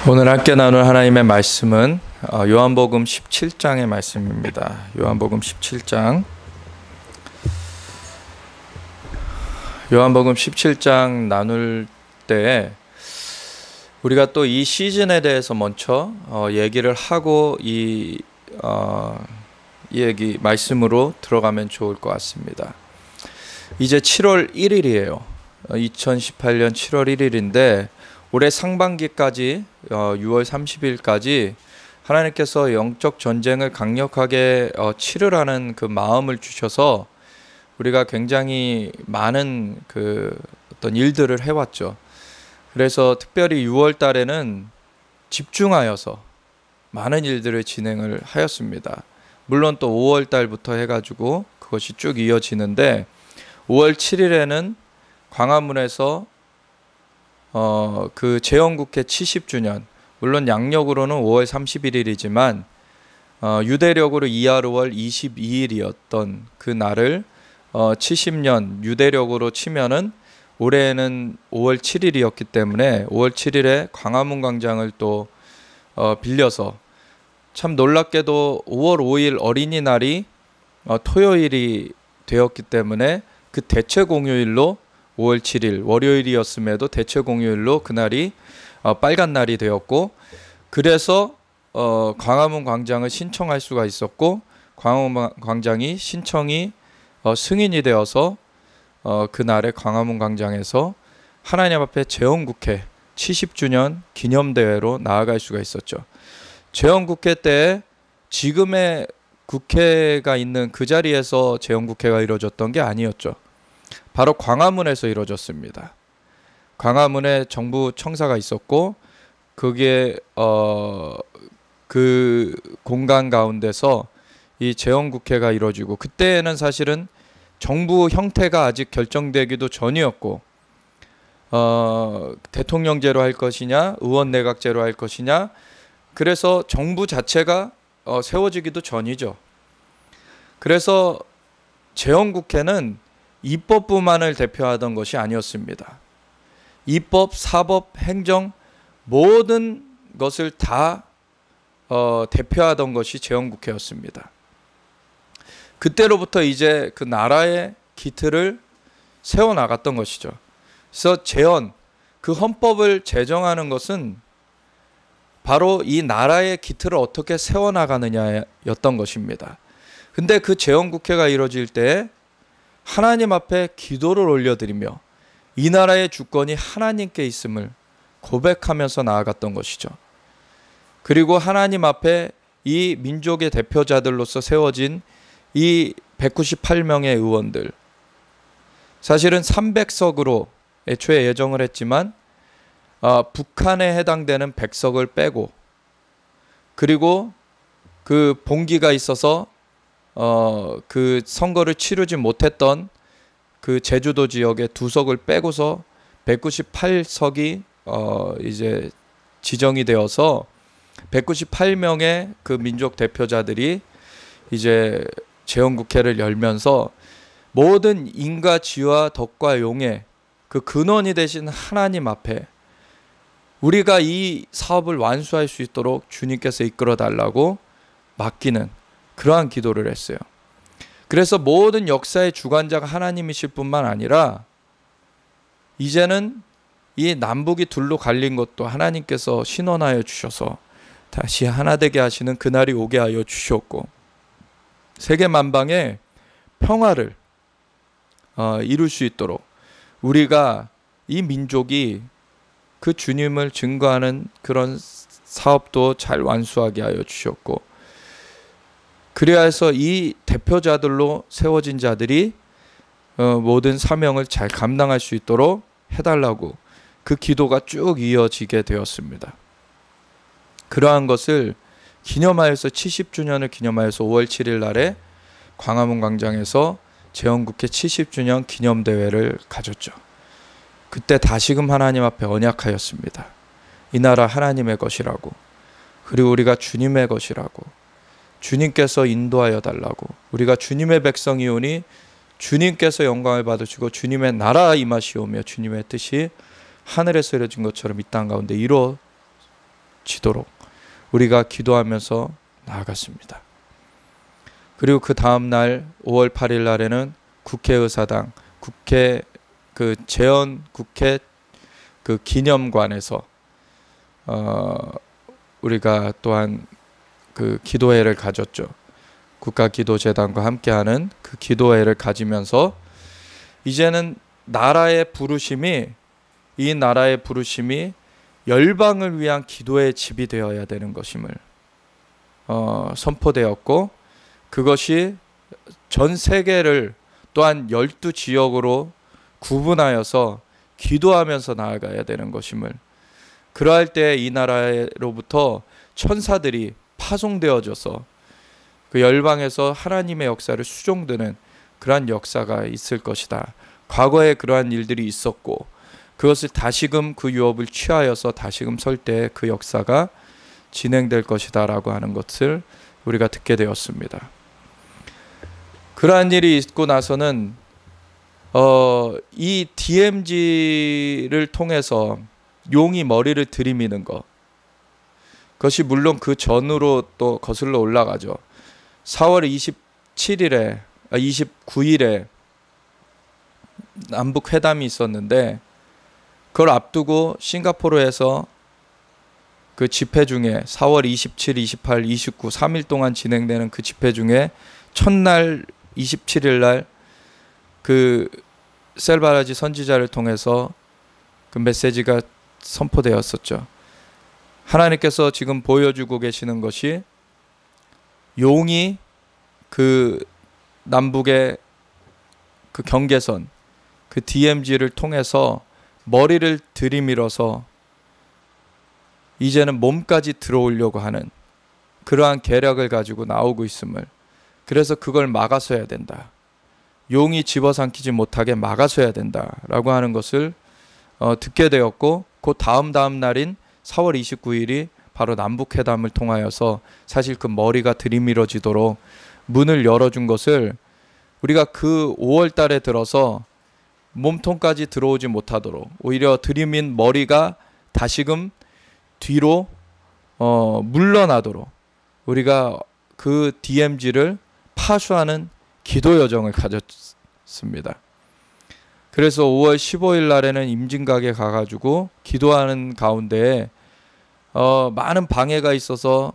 오늘 함께 나눌 하나님의 말씀은 요한복음 17장의 말씀입니다. 요한복음 17장. 요한복음 17장 나눌 때 우리가 또 이 시즌에 대해서 먼저 얘기를 하고 이 얘기 말씀으로 들어가면 좋을 것 같습니다. 이제 7월 1일이에요. 2018년 7월 1일인데 올해 상반기까지 6월 30일까지 하나님께서 영적 전쟁을 강력하게 치르라는 그 마음을 주셔서 우리가 굉장히 많은 그 어떤 일들을 해왔죠. 그래서 특별히 6월 달에는 집중하여서 많은 일들을 진행을 하였습니다. 물론 또 5월 달부터 해가지고 그것이 쭉 이어지는데 5월 7일에는 광화문에서 그 재헌국회 70주년, 물론 양력으로는 5월 31일이지만 유대력으로 이하로월 22일이었던 그 날을 70년 유대력으로 치면은 올해는 5월 7일이었기 때문에 5월 7일에 광화문 광장을 또 빌려서 참 놀랍게도 5월 5일 어린이날이 토요일이 되었기 때문에 그 대체 공휴일로 5월 7일 월요일이었음에도 대체 공휴일로 그날이 빨간 날이 되었고, 그래서 광화문 광장을 신청할 수가 있었고 광화문 광장이 신청이 승인이 되어서 그날에 광화문 광장에서 하나님 앞에 재헌국회 70주년 기념대회로 나아갈 수가 있었죠. 재헌국회 때 지금의 국회가 있는 그 자리에서 재헌국회가 이루어졌던 게 아니었죠. 바로 광화문에서 이루어졌습니다. 광화문에 정부 청사가 있었고 그게 그 공간 가운데서 이 재헌국회가 이루어지고, 그때는 사실은 정부 형태가 아직 결정되기도 전이었고 대통령제로 할 것이냐 의원 내각제로 할 것이냐, 그래서 정부 자체가 세워지기도 전이죠. 그래서 재헌국회는 입법부만을 대표하던 것이 아니었습니다. 입법, 사법, 행정 모든 것을 다 대표하던 것이 재헌국회였습니다. 그때로부터 이제 그 나라의 기틀을 세워나갔던 것이죠. 그래서 재헌, 그 헌법을 제정하는 것은 바로 이 나라의 기틀을 어떻게 세워나가느냐였던 것입니다. 근데 그 재헌국회가 이루어질 때 하나님 앞에 기도를 올려드리며 이 나라의 주권이 하나님께 있음을 고백하면서 나아갔던 것이죠. 그리고 하나님 앞에 이 민족의 대표자들로서 세워진 이 198명의 의원들, 사실은 300석으로 애초에 예정을 했지만 북한에 해당되는 100석을 빼고, 그리고 그 봉기가 있어서 그 선거를 치르지 못했던 그 제주도 지역의 2석을 빼고서 198석이 이제 지정이 되어서 198명의 그 민족 대표자들이 이제 재헌국회를 열면서 모든 인과 지와 덕과 용의 그 근원이 되신 하나님 앞에 우리가 이 사업을 완수할 수 있도록 주님께서 이끌어 달라고 맡기는 그러한 기도를 했어요. 그래서 모든 역사의 주관자가 하나님이실 뿐만 아니라 이제는 이 남북이 둘로 갈린 것도 하나님께서 신원하여 주셔서 다시 하나 되게 하시는 그날이 오게 하여 주셨고, 세계 만방에 평화를 이룰 수 있도록 우리가 이 민족이 그 주님을 증거하는 그런 사업도 잘 완수하게 하여 주셨고, 그래야 해서 이 대표자들로 세워진 자들이 모든 사명을 잘 감당할 수 있도록 해달라고 그 기도가 쭉 이어지게 되었습니다. 그러한 것을 기념하여서 70주년을 기념하여서 5월 7일 날에 광화문 광장에서 재헌국회 70주년 기념대회를 가졌죠. 그때 다시금 하나님 앞에 언약하였습니다. 이 나라 하나님의 것이라고, 그리고 우리가 주님의 것이라고, 주님께서 인도하여 달라고, 우리가 주님의 백성이오니 주님께서 영광을 받으시고 주님의 나라 임하시오며 주님의 뜻이 하늘에서 이루어진 것처럼 이 땅 가운데 이루어지도록 우리가 기도하면서 나아갔습니다. 그리고 그 다음 날 5월 8일 날에는 국회의사당 국회 그 재헌 국회 그 기념관에서 우리가 또한 그 기도회를 가졌죠. 국가기도재단과 함께하는 그 기도회를 가지면서 이제는 이 나라의 부르심이 열방을 위한 기도의 집이 되어야 되는 것임을 선포되었고, 그것이 전 세계를 또한 12지역으로 구분하여서 기도하면서 나아가야 되는 것임을, 그러할 때 이 나라로부터 천사들이 파송되어져서 그 열방에서 하나님의 역사를 수종드는 그러한 역사가 있을 것이다. 과거에 그러한 일들이 있었고 그것을 다시금 그 유업을 취하여서 다시금 설 때 그 역사가 진행될 것이다 라고 하는 것을 우리가 듣게 되었습니다. 그러한 일이 있고 나서는 이 DMZ를 통해서 용이 머리를 들이미는 것, 그것이 물론 그 전으로 또 거슬러 올라가죠. 4월 29일에 남북 회담이 있었는데, 그걸 앞두고 싱가포르에서 그 집회 중에 4월 27, 28, 29, 3일 동안 진행되는 그 집회 중에 첫날 27일 날 그 셀바라지 선지자를 통해서 그 메시지가 선포되었었죠. 하나님께서 지금 보여주고 계시는 것이 용이 그 남북의 그 경계선, 그 DMZ를 통해서 머리를 들이밀어서 이제는 몸까지 들어오려고 하는 그러한 계략을 가지고 나오고 있음을, 그래서 그걸 막아서야 된다. 용이 집어삼키지 못하게 막아서야 된다라고 하는 것을 듣게 되었고, 그 다음 날인 4월 29일이 바로 남북회담을 통하여서 사실 그 머리가 들이밀어지도록 문을 열어준 것을 우리가 그 5월 달에 들어서 몸통까지 들어오지 못하도록 오히려 들이민 머리가 다시금 뒤로 물러나도록 우리가 그 DMZ를 파수하는 기도 여정을 가졌습니다. 그래서 5월 15일 날에는 임진각에 가가지고 기도하는 가운데 많은 방해가 있어서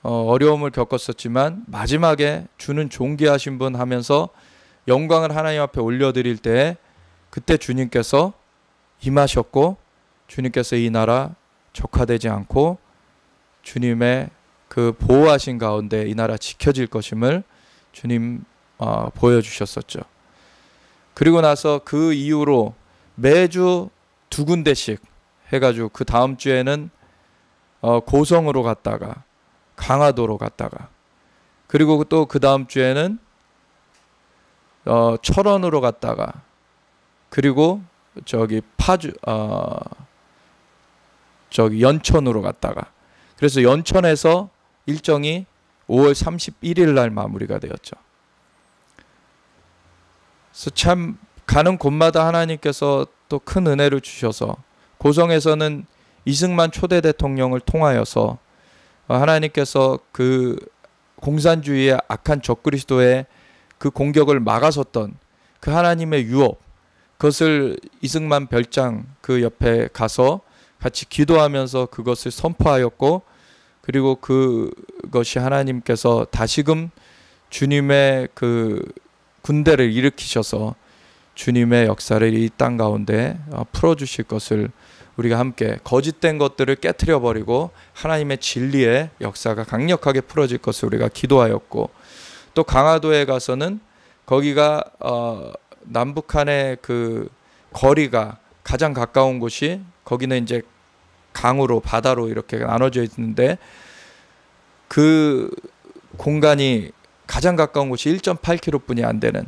어려움을 겪었었지만, 마지막에 주는 존귀하신 분 하면서 영광을 하나님 앞에 올려드릴 때 그때 주님께서 임하셨고, 주님께서 이 나라 적화되지 않고 주님의 그 보호하신 가운데 이 나라 지켜질 것임을 주님 보여주셨었죠. 그리고 나서 그 이후로 매주 2군데씩 해가지고 그 다음 주에는 고성으로 갔다가 강화도로 갔다가, 그리고 또 그 다음 주에는 철원으로 갔다가, 그리고 연천으로 갔다가, 그래서 연천에서 일정이 5월 31일 날 마무리가 되었죠. 그래서 참 가는 곳마다 하나님께서 또 큰 은혜를 주셔서, 고성에서는 이승만 초대 대통령을 통하여서 하나님께서 그 공산주의의 악한 적그리스도의 그 공격을 막아섰던 그 하나님의 유업, 그것을 이승만 별장 그 옆에 가서 같이 기도하면서 그것을 선포하였고, 그리고 그것이 하나님께서 다시금 주님의 그 군대를 일으키셔서 주님의 역사를 이 땅 가운데 풀어주실 것을 우리가 함께, 거짓된 것들을 깨트려 버리고 하나님의 진리의 역사가 강력하게 풀어질 것을 우리가 기도하였고, 또 강화도에 가서는 거기가 남북한의 그 거리가 가장 가까운 곳이, 거기는 이제 강으로 바다로 이렇게 나눠져 있는데 그 공간이 가장 가까운 곳이 1.8km뿐이 안 되는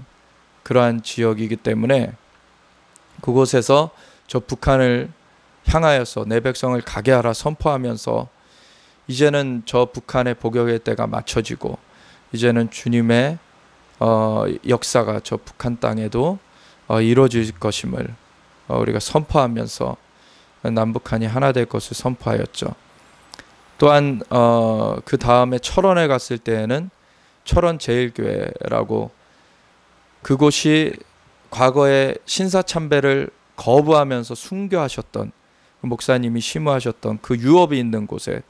그러한 지역이기 때문에 그곳에서 저 북한을 향하여서 내 백성을 가게 하라 선포하면서 이제는 저 북한의 복역의 때가 맞춰지고 이제는 주님의 역사가 저 북한 땅에도 이루어질 것임을 우리가 선포하면서 남북한이 하나 될 것을 선포하였죠. 또한 그 다음에 철원에 갔을 때에는 철원 제일교회라고, 그곳이 과거에 신사참배를 거부하면서 순교하셨던 그 목사님이 심우하셨던 그 유업이 있는 곳에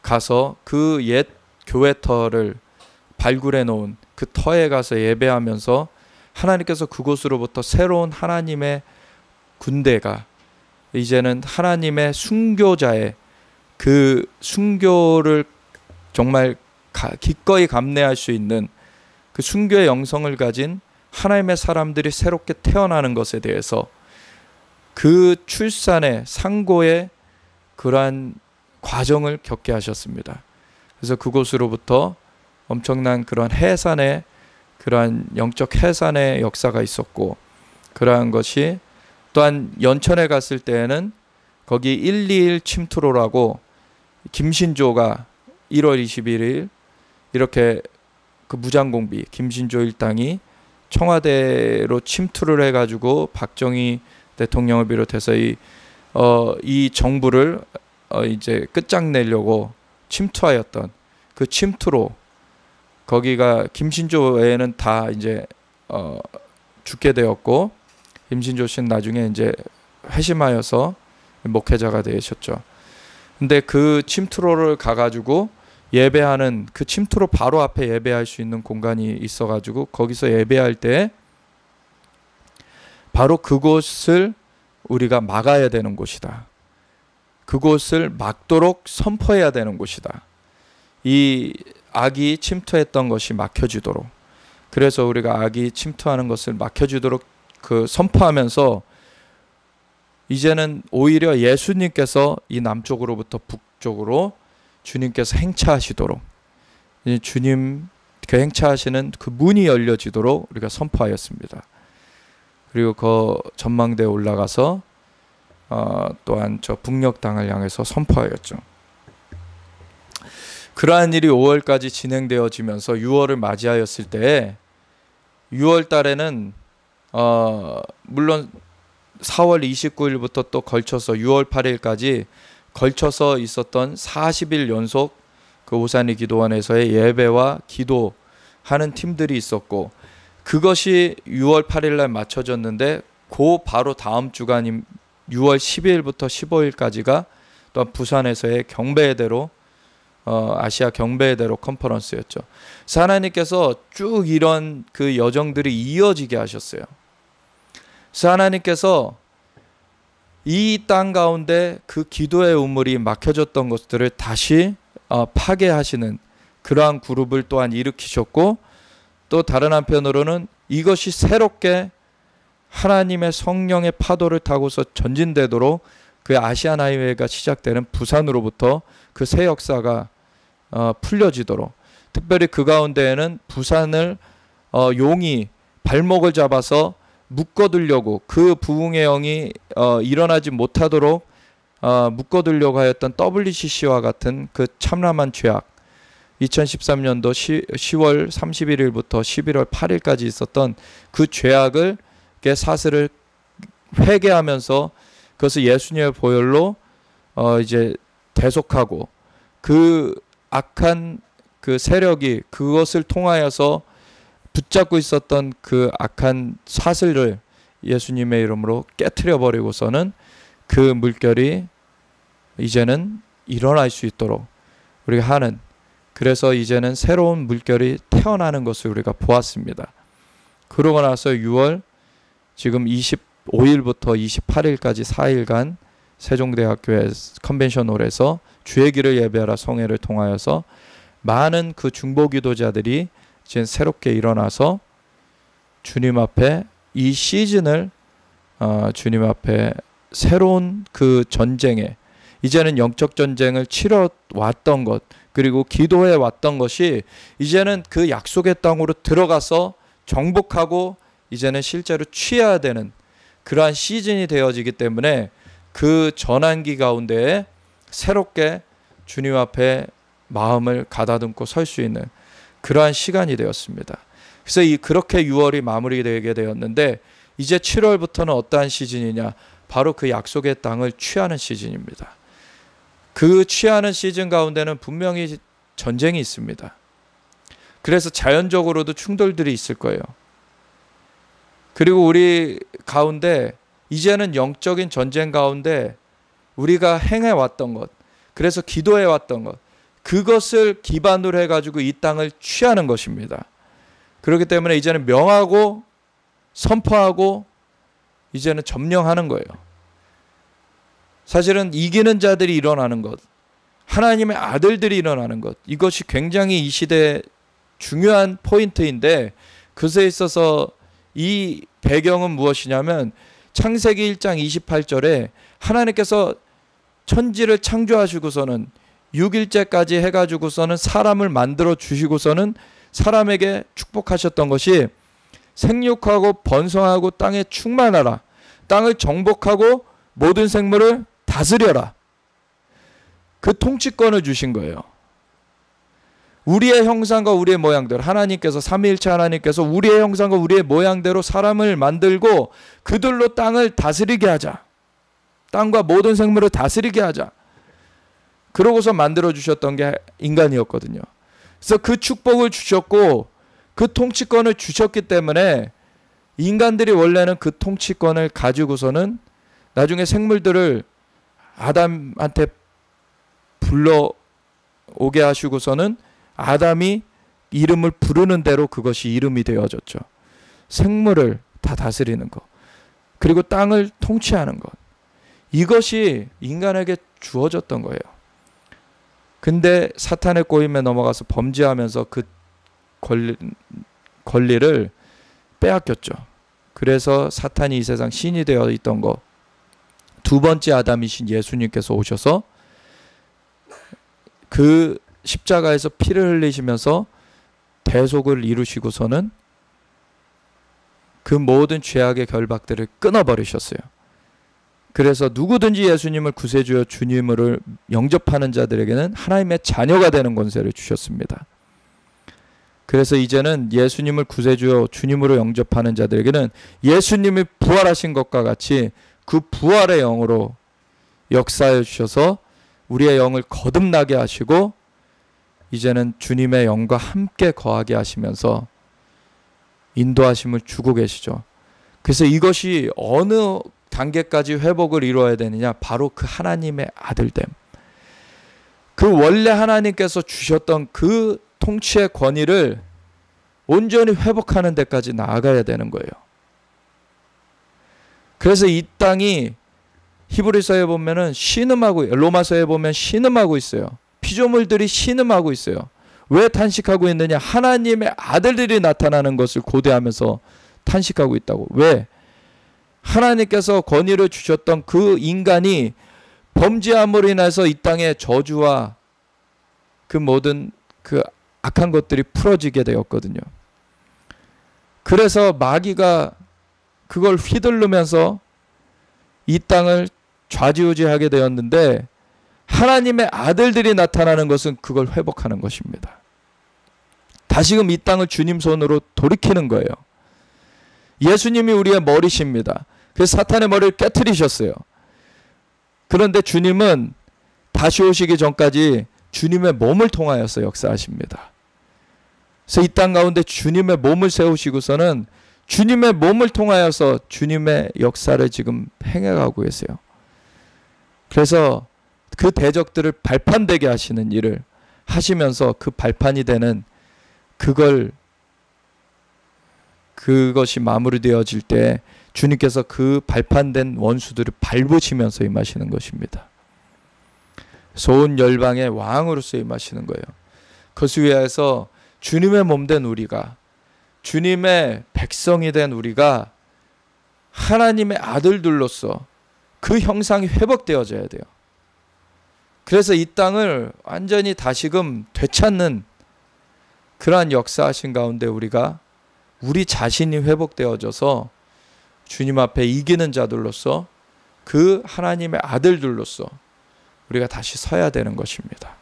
가서 그 옛 교회터를 발굴해 놓은 그 터에 가서 예배하면서 하나님께서 그곳으로부터 새로운 하나님의 군대가, 이제는 하나님의 순교자의 그 순교를 정말 기꺼이 감내할 수 있는 그 순교의 영성을 가진 하나님의 사람들이 새롭게 태어나는 것에 대해서, 그 출산의 상고의 그러한 과정을 겪게 하셨습니다. 그래서 그곳으로부터 엄청난 그런 해산의, 그러한 영적 해산의 역사가 있었고, 그러한 것이 또한 연천에 갔을 때에는 거기 121 침투로라고 김신조가 1월 21일 이렇게 그 무장공비 김신조 일당이 청와대로 침투를 해가지고 박정희 대통령을 비롯해서 이 정부를 이제 끝장내려고 침투하였던 그 침투로, 거기가 김신조 외에는 다 이제 죽게 되었고, 김신조 씨는 나중에 이제 회심하여서 목회자가 되셨죠. 근데 그 침투로를 가가지고 예배하는, 그 침투로 바로 앞에 예배할 수 있는 공간이 있어가지고 거기서 예배할 때 바로 그곳을 우리가 막아야 되는 곳이다. 그곳을 막도록 선포해야 되는 곳이다. 이 악이 침투했던 것이 막혀지도록, 그래서 우리가 악이 침투하는 것을 막혀지도록 그 선포하면서, 이제는 오히려 예수님께서 이 남쪽으로부터 북쪽으로 주님께서 행차하시도록, 주님 그 행차하시는 그 문이 열려지도록 우리가 선포하였습니다. 그리고 그 전망대에 올라가서 또한 저 북녘 땅을 향해서 선포하였죠. 그러한 일이 5월까지 진행되어지면서 6월을 맞이하였을 때, 6월 달에는 물론 4월 29일부터 또 걸쳐서 6월 8일까지 걸쳐서 있었던 40일 연속 그 오산리 기도원에서의 예배와 기도하는 팀들이 있었고, 그것이 6월 8일 날 맞춰졌는데, 그 바로 다음 주간인 6월 12일부터 15일까지가 또 부산에서의 경배대로 아시아 경배대로 컨퍼런스였죠. 그래서 하나님께서 쭉 이런 그 여정들이 이어지게 하셨어요. 그래서 하나님께서 이 땅 가운데 그 기도의 우물이 막혀졌던 것들을 다시 파괴하시는 그러한 그룹을 또한 일으키셨고, 또 다른 한편으로는 이것이 새롭게 하나님의 성령의 파도를 타고서 전진되도록 그 아시안 하이웨이가 시작되는 부산으로부터 그 새 역사가 풀려지도록, 특별히 그 가운데에는 부산을 용이 발목을 잡아서 묶어두려고, 그 부흥의 영이 일어나지 못하도록 묶어두려고 하였던 WCC와 같은 그 참람한 죄악, 2013년도 10월 31일부터 11월 8일까지 있었던 그 죄악을 사슬을 회개하면서 그것을 예수님의 보혈로 이제 대속하고, 그 악한 그 세력이 그것을 통하여서 붙잡고 있었던 그 악한 사슬을 예수님의 이름으로 깨트려 버리고서는 그 물결이 이제는 일어날 수 있도록 우리가 하는, 그래서 이제는 새로운 물결이 태어나는 것을 우리가 보았습니다. 그러고 나서 6월 지금 25일부터 28일까지 4일간 세종대학교의 컨벤션홀에서 주의 길을 예배하라 성회를 통하여서 많은 그 중보기도자들이 이제 새롭게 일어나서 주님 앞에 이 시즌을 주님 앞에 새로운 그 전쟁에, 이제는 영적 전쟁을 치러 왔던 것, 그리고 기도해 왔던 것이 이제는 그 약속의 땅으로 들어가서 정복하고 이제는 실제로 취해야 되는 그러한 시즌이 되어지기 때문에, 그 전환기 가운데에 새롭게 주님 앞에 마음을 가다듬고 설 수 있는 그러한 시간이 되었습니다. 그래서 그렇게 6월이 마무리되게 되었는데, 이제 7월부터는 어떠한 시즌이냐, 바로 그 약속의 땅을 취하는 시즌입니다. 그 취하는 시즌 가운데는 분명히 전쟁이 있습니다. 그래서 자연적으로도 충돌들이 있을 거예요. 그리고 우리 가운데 이제는 영적인 전쟁 가운데 우리가 행해왔던 것, 그래서 기도해왔던 것, 그것을 기반으로 해가지고 이 땅을 취하는 것입니다. 그렇기 때문에 이제는 명하고 선포하고 이제는 점령하는 거예요. 사실은 이기는 자들이 일어나는 것, 하나님의 아들들이 일어나는 것, 이것이 굉장히 이 시대의 중요한 포인트인데, 그것에 있어서 이 배경은 무엇이냐면 창세기 1장 28절에 하나님께서 천지를 창조하시고서는 6일째까지 해가지고서는 사람을 만들어 주시고서는 사람에게 축복하셨던 것이 생육하고 번성하고 땅에 충만하라, 땅을 정복하고 모든 생물을 다스려라, 그 통치권을 주신 거예요. 우리의 형상과 우리의 모양대로 하나님께서, 삼위일체 하나님께서 우리의 형상과 우리의 모양대로 사람을 만들고 그들로 땅을 다스리게 하자, 땅과 모든 생물을 다스리게 하자, 그러고서 만들어 주셨던 게 인간이었거든요. 그래서 그 축복을 주셨고 그 통치권을 주셨기 때문에 인간들이 원래는 그 통치권을 가지고서는 나중에 생물들을 아담한테 불러오게 하시고서는 아담이 이름을 부르는 대로 그것이 이름이 되어졌죠. 생물을 다 다스리는 것, 그리고 땅을 통치하는 것, 이것이 인간에게 주어졌던 거예요. 근데 사탄의 꼬임에 넘어가서 범죄하면서 그 권리를 빼앗겼죠. 그래서 사탄이 이 세상 신이 되어 있던 것, 두 번째 아담이신 예수님께서 오셔서 그 십자가에서 피를 흘리시면서 대속을 이루시고서는 그 모든 죄악의 결박들을 끊어버리셨어요. 그래서 누구든지 예수님을 구세주여 주님으로 영접하는 자들에게는 하나님의 자녀가 되는 권세를 주셨습니다. 그래서 이제는 예수님을 구세주여 주님으로 영접하는 자들에게는 예수님이 부활하신 것과 같이 그 부활의 영으로 역사해 주셔서 우리의 영을 거듭나게 하시고 이제는 주님의 영과 함께 거하게 하시면서 인도하심을 주고 계시죠. 그래서 이것이 어느 단계까지 회복을 이루어야 되느냐, 바로 그 하나님의 아들됨, 그 원래 하나님께서 주셨던 그 통치의 권위를 온전히 회복하는 데까지 나아가야 되는 거예요. 그래서 이 땅이 히브리서에 보면은 신음하고, 로마서에 보면 신음하고 있어요. 피조물들이 신음하고 있어요. 왜 탄식하고 있느냐? 하나님의 아들들이 나타나는 것을 고대하면서 탄식하고 있다고. 왜? 하나님께서 권위를 주셨던 그 인간이 범죄함으로 인해서 이 땅의 저주와 그 모든 그 악한 것들이 풀어지게 되었거든요. 그래서 마귀가 그걸 휘두르면서 이 땅을 좌지우지하게 되었는데, 하나님의 아들들이 나타나는 것은 그걸 회복하는 것입니다. 다시금 이 땅을 주님 손으로 돌이키는 거예요. 예수님이 우리의 머리십니다. 그래서 사탄의 머리를 깨트리셨어요. 그런데 주님은 다시 오시기 전까지 주님의 몸을 통하여서 역사하십니다. 그래서 이 땅 가운데 주님의 몸을 세우시고서는 주님의 몸을 통하여서 주님의 역사를 지금 행해가고 계세요. 그래서 그 대적들을 발판되게 하시는 일을 하시면서 그 발판이 되는 그것이 마무리되어질 때 주님께서 그 발판된 원수들을 밟으시면서 임하시는 것입니다. 온 열방의 왕으로서 임하시는 거예요. 그것을 위해서 주님의 몸된 우리가, 주님의 백성이 된 우리가 하나님의 아들들로서 그 형상이 회복되어져야 돼요. 그래서 이 땅을 완전히 다시금 되찾는 그러한 역사하신 가운데 우리가 우리 자신이 회복되어져서 주님 앞에 이기는 자들로서, 그 하나님의 아들들로서 우리가 다시 서야 되는 것입니다.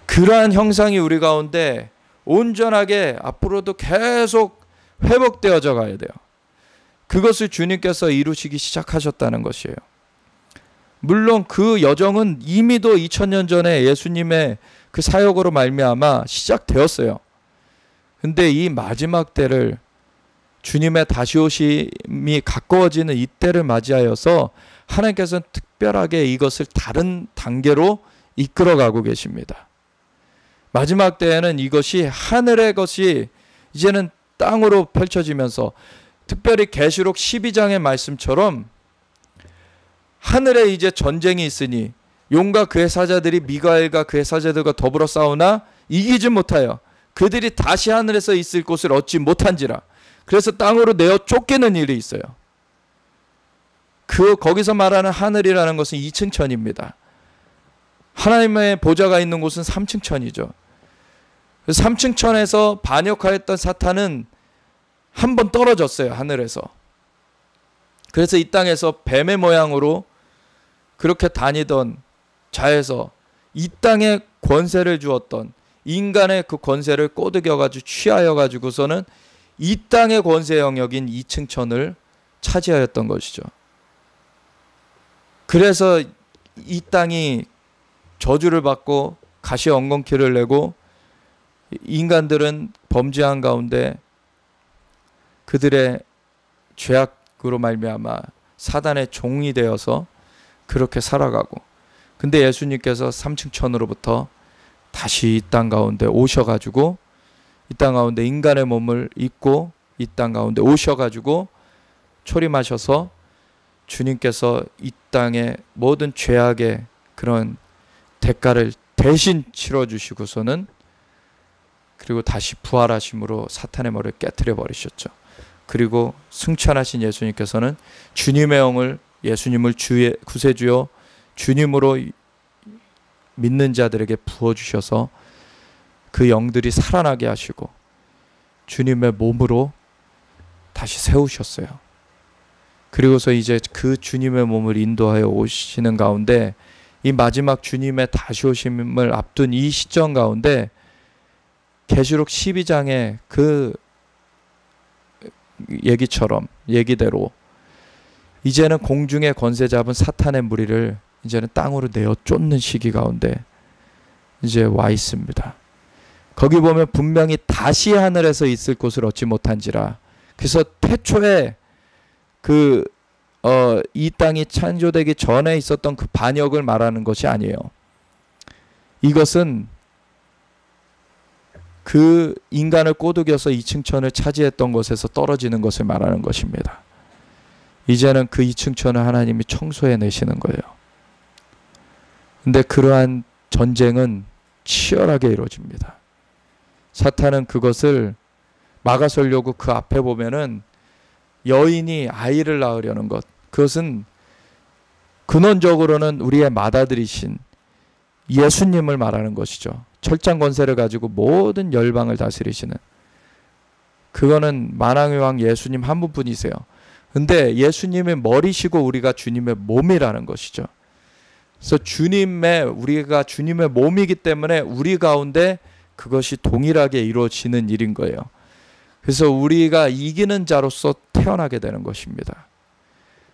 그러한 형상이 우리 가운데 온전하게 앞으로도 계속 회복되어져 가야 돼요. 그것을 주님께서 이루시기 시작하셨다는 것이에요. 물론 그 여정은 이미도 2000년 전에 예수님의 그 사역으로 말미암아 시작되었어요. 근데 이 마지막 때를, 주님의 다시 오심이 가까워지는 이때를 맞이하여서 하나님께서는 특별하게 이것을 다른 단계로 이끌어가고 계십니다. 마지막 때에는 이것이 하늘의 것이 이제는 땅으로 펼쳐지면서, 특별히 계시록 12장의 말씀처럼 하늘에 이제 전쟁이 있으니 용과 그의 사자들이 미가엘과 그의 사자들과 더불어 싸우나 이기지 못하여 그들이 다시 하늘에서 있을 곳을 얻지 못한지라. 그래서 땅으로 내어 쫓기는 일이 있어요. 거기서 말하는 하늘이라는 것은 2층 천입니다. 하나님의 보좌가 있는 곳은 3층 천이죠. 3층 천에서 반역하였던 사탄은 한 번 떨어졌어요, 하늘에서. 그래서 이 땅에서 뱀의 모양으로 그렇게 다니던 자에서 이 땅에 권세를 주었던, 인간의 그 권세를 꼬드겨가지고 취하여가지고서는 이 땅의 권세 영역인 2층 천을 차지하였던 것이죠. 그래서 이 땅이 저주를 받고 가시 엉겅퀴를 내고 인간들은 범죄한 가운데 그들의 죄악으로 말미암아 사단의 종이 되어서 그렇게 살아가고, 근데 예수님께서 3층 천으로부터 다시 이 땅 가운데 오셔가지고 이 땅 가운데 인간의 몸을 입고 이 땅 가운데 오셔가지고 초림하셔서 주님께서 이 땅의 모든 죄악의 그런 대가를 대신 치러주시고서는, 그리고 다시 부활하심으로 사탄의 머리를 깨트려 버리셨죠. 그리고 승천하신 예수님께서는 주님의 영을, 예수님을 주의 구세주요 주님으로 믿는 자들에게 부어주셔서 그 영들이 살아나게 하시고 주님의 몸으로 다시 세우셨어요. 그리고서 이제 그 주님의 몸을 인도하여 오시는 가운데, 이 마지막 주님의 다시 오심을 앞둔 이 시점 가운데 계시록 12장의 그 얘기대로 이제는 공중의 권세 잡은 사탄의 무리를 이제는 땅으로 내어 쫓는 시기 가운데 이제 와 있습니다. 거기 보면 분명히 다시 하늘에서 있을 곳을 얻지 못한지라. 그래서 태초에 이 땅이 창조되기 전에 있었던 그 반역을 말하는 것이 아니에요. 이것은 그 인간을 꼬드겨서 2층 천을 차지했던 곳에서 떨어지는 것을 말하는 것입니다. 이제는 그 2층 천을 하나님이 청소해 내시는 거예요. 근데 그러한 전쟁은 치열하게 이루어집니다. 사탄은 그것을 막아서려고 그 앞에 보면은 여인이 아이를 낳으려는 것, 그것은 근원적으로는 우리의 맏아들이신 예수님을 말하는 것이죠. 철장 권세를 가지고 모든 열방을 다스리시는, 그거는 만왕의 왕 예수님 한 분뿐이세요. 근데 예수님의 머리시고 우리가 주님의 몸이라는 것이죠. 그래서 우리가 주님의 몸이기 때문에 우리 가운데 그것이 동일하게 이루어지는 일인 거예요. 그래서 우리가 이기는 자로서 태어나게 되는 것입니다.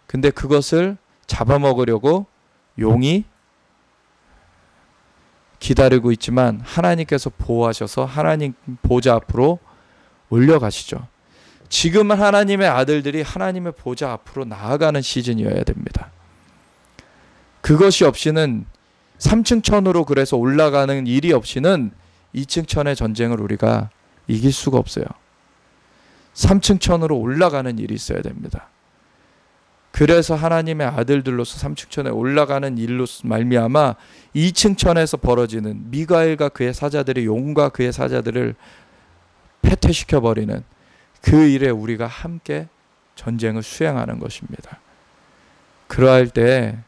근데 그것을 잡아먹으려고 용이 기다리고 있지만 하나님께서 보호하셔서 하나님 보좌 앞으로 올려가시죠. 지금은 하나님의 아들들이 하나님의 보좌 앞으로 나아가는 시즌이어야 됩니다. 그것이 없이는 3층 천으로 그래서 올라가는 일이 없이는 2층 천의 전쟁을 우리가 이길 수가 없어요. 3층 천으로 올라가는 일이 있어야 됩니다. 그래서 하나님의 아들들로서 3층 천에 올라가는 일로 말미암아 2층 천에서 벌어지는 미가엘과 그의 사자들이 용과 그의 사자들을 패퇴시켜버리는 그 일에 우리가 함께 전쟁을 수행하는 것입니다. 그러할 때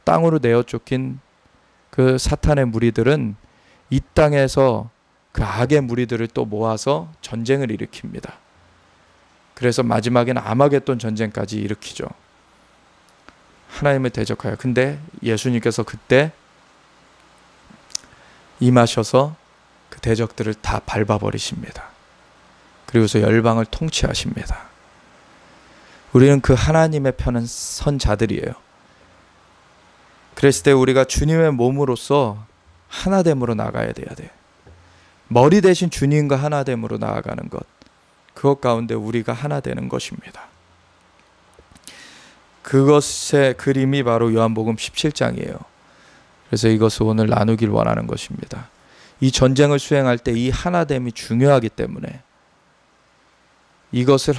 땅으로 내어 쫓긴 그 사탄의 무리들은 이 땅에서 그 악의 무리들을 또 모아서 전쟁을 일으킵니다. 그래서 마지막에는 아마겟돈 전쟁까지 일으키죠. 하나님을 대적하여. 근데 예수님께서 그때 임하셔서 그 대적들을 다 밟아버리십니다. 그리고서 열방을 통치하십니다. 우리는 그 하나님의 편은 선 자들이에요. 그랬을 때 우리가 주님의 몸으로서 하나됨으로 나가야 돼야 돼. 머리 대신 주님과 하나됨으로 나아가는 것, 그것 가운데 우리가 하나 되는 것입니다. 그것의 그림이 바로 요한복음 17장이에요. 그래서 이것을 오늘 나누길 원하는 것입니다. 이 전쟁을 수행할 때 이 하나됨이 중요하기 때문에 이것을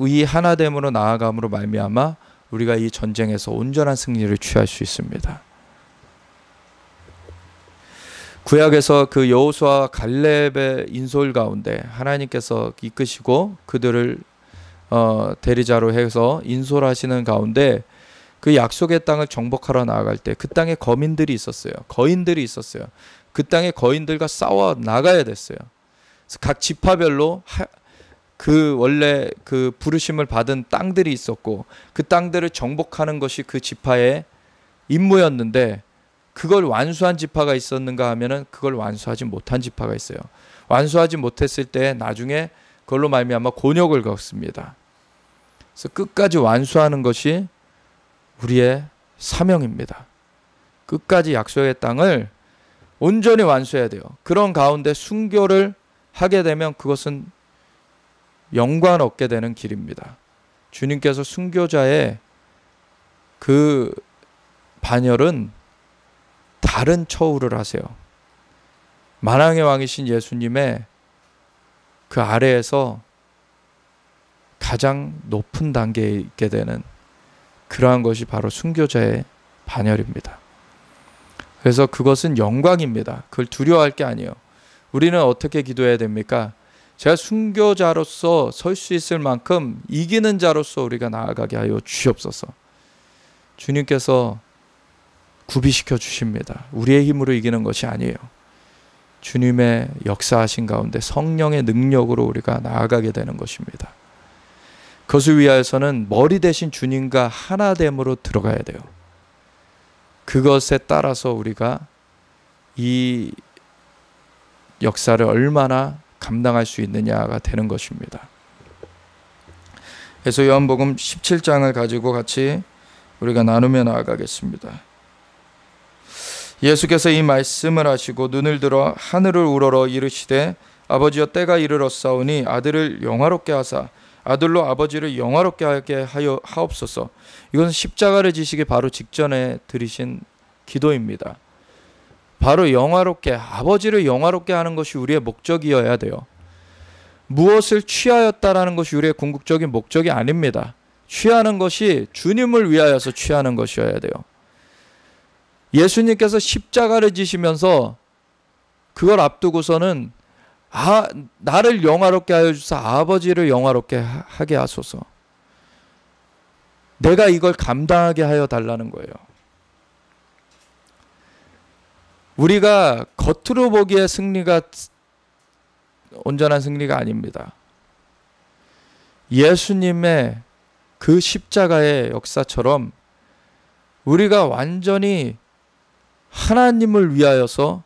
이 하나됨으로 나아감으로 말미암아 우리가 이 전쟁에서 온전한 승리를 취할 수 있습니다. 구약에서 그 여호수아와 갈렙의 인솔 가운데 하나님께서 이끄시고 그들을 대리자로 해서 인솔하시는 가운데 그 약속의 땅을 정복하러 나아갈 때 그 땅에 거민들이 있었어요. 거인들이 있었어요. 그 땅에 거인들과 싸워 나가야 됐어요. 그래서 각 지파별로 그 원래 그 부르심을 받은 땅들이 있었고 그 땅들을 정복하는 것이 그 지파의 임무였는데 그걸 완수한 지파가 있었는가 하면은 그걸 완수하지 못한 지파가 있어요. 완수하지 못했을 때 나중에 그걸로 말미암아 곤욕을 겪습니다. 그래서 끝까지 완수하는 것이 우리의 사명입니다. 끝까지 약속의 땅을 온전히 완수해야 돼요. 그런 가운데 순교를 하게 되면 그것은 영광을 얻게 되는 길입니다. 주님께서 순교자의 그 반열은 다른 처우를 하세요. 만왕의 왕이신 예수님의 그 아래에서 가장 높은 단계에 있게 되는 그러한 것이 바로 순교자의 반열입니다. 그래서 그것은 영광입니다. 그걸 두려워할 게 아니에요. 우리는 어떻게 기도해야 됩니까? 제가 순교자로서 설 수 있을 만큼 이기는 자로서 우리가 나아가게 하여 주시옵소서. 주님께서 구비시켜 주십니다. 우리의 힘으로 이기는 것이 아니에요. 주님의 역사하신 가운데 성령의 능력으로 우리가 나아가게 되는 것입니다. 그것을 위하여서는 머리 대신 주님과 하나됨으로 들어가야 돼요. 그것에 따라서 우리가 이 역사를 얼마나 감당할 수 있느냐가 되는 것입니다. 그래서 요한복음 17장을 가지고 같이 우리가 나누며 나아가겠습니다. 예수께서 이 말씀을 하시고 눈을 들어 하늘을 우러러 이르시되 아버지여 때가 이르렀사오니 아들을 영화롭게 하사 아들로 아버지를 영화롭게 하게 하여 하옵소서. 이것은 십자가를 지시기 바로 직전에 드리신 기도입니다. 바로 영화롭게, 아버지를 영화롭게 하는 것이 우리의 목적이어야 돼요. 무엇을 취하였다라는 것이 우리의 궁극적인 목적이 아닙니다. 취하는 것이 주님을 위하여서 취하는 것이어야 돼요. 예수님께서 십자가를 지시면서 그걸 앞두고서는 나를 영화롭게 하여 주사 아버지를 영화롭게 하게 하소서. 내가 이걸 감당하게 하여 달라는 거예요. 우리가 겉으로 보기에 승리가 온전한 승리가 아닙니다. 예수님의 그 십자가의 역사처럼 우리가 완전히 하나님을 위하여서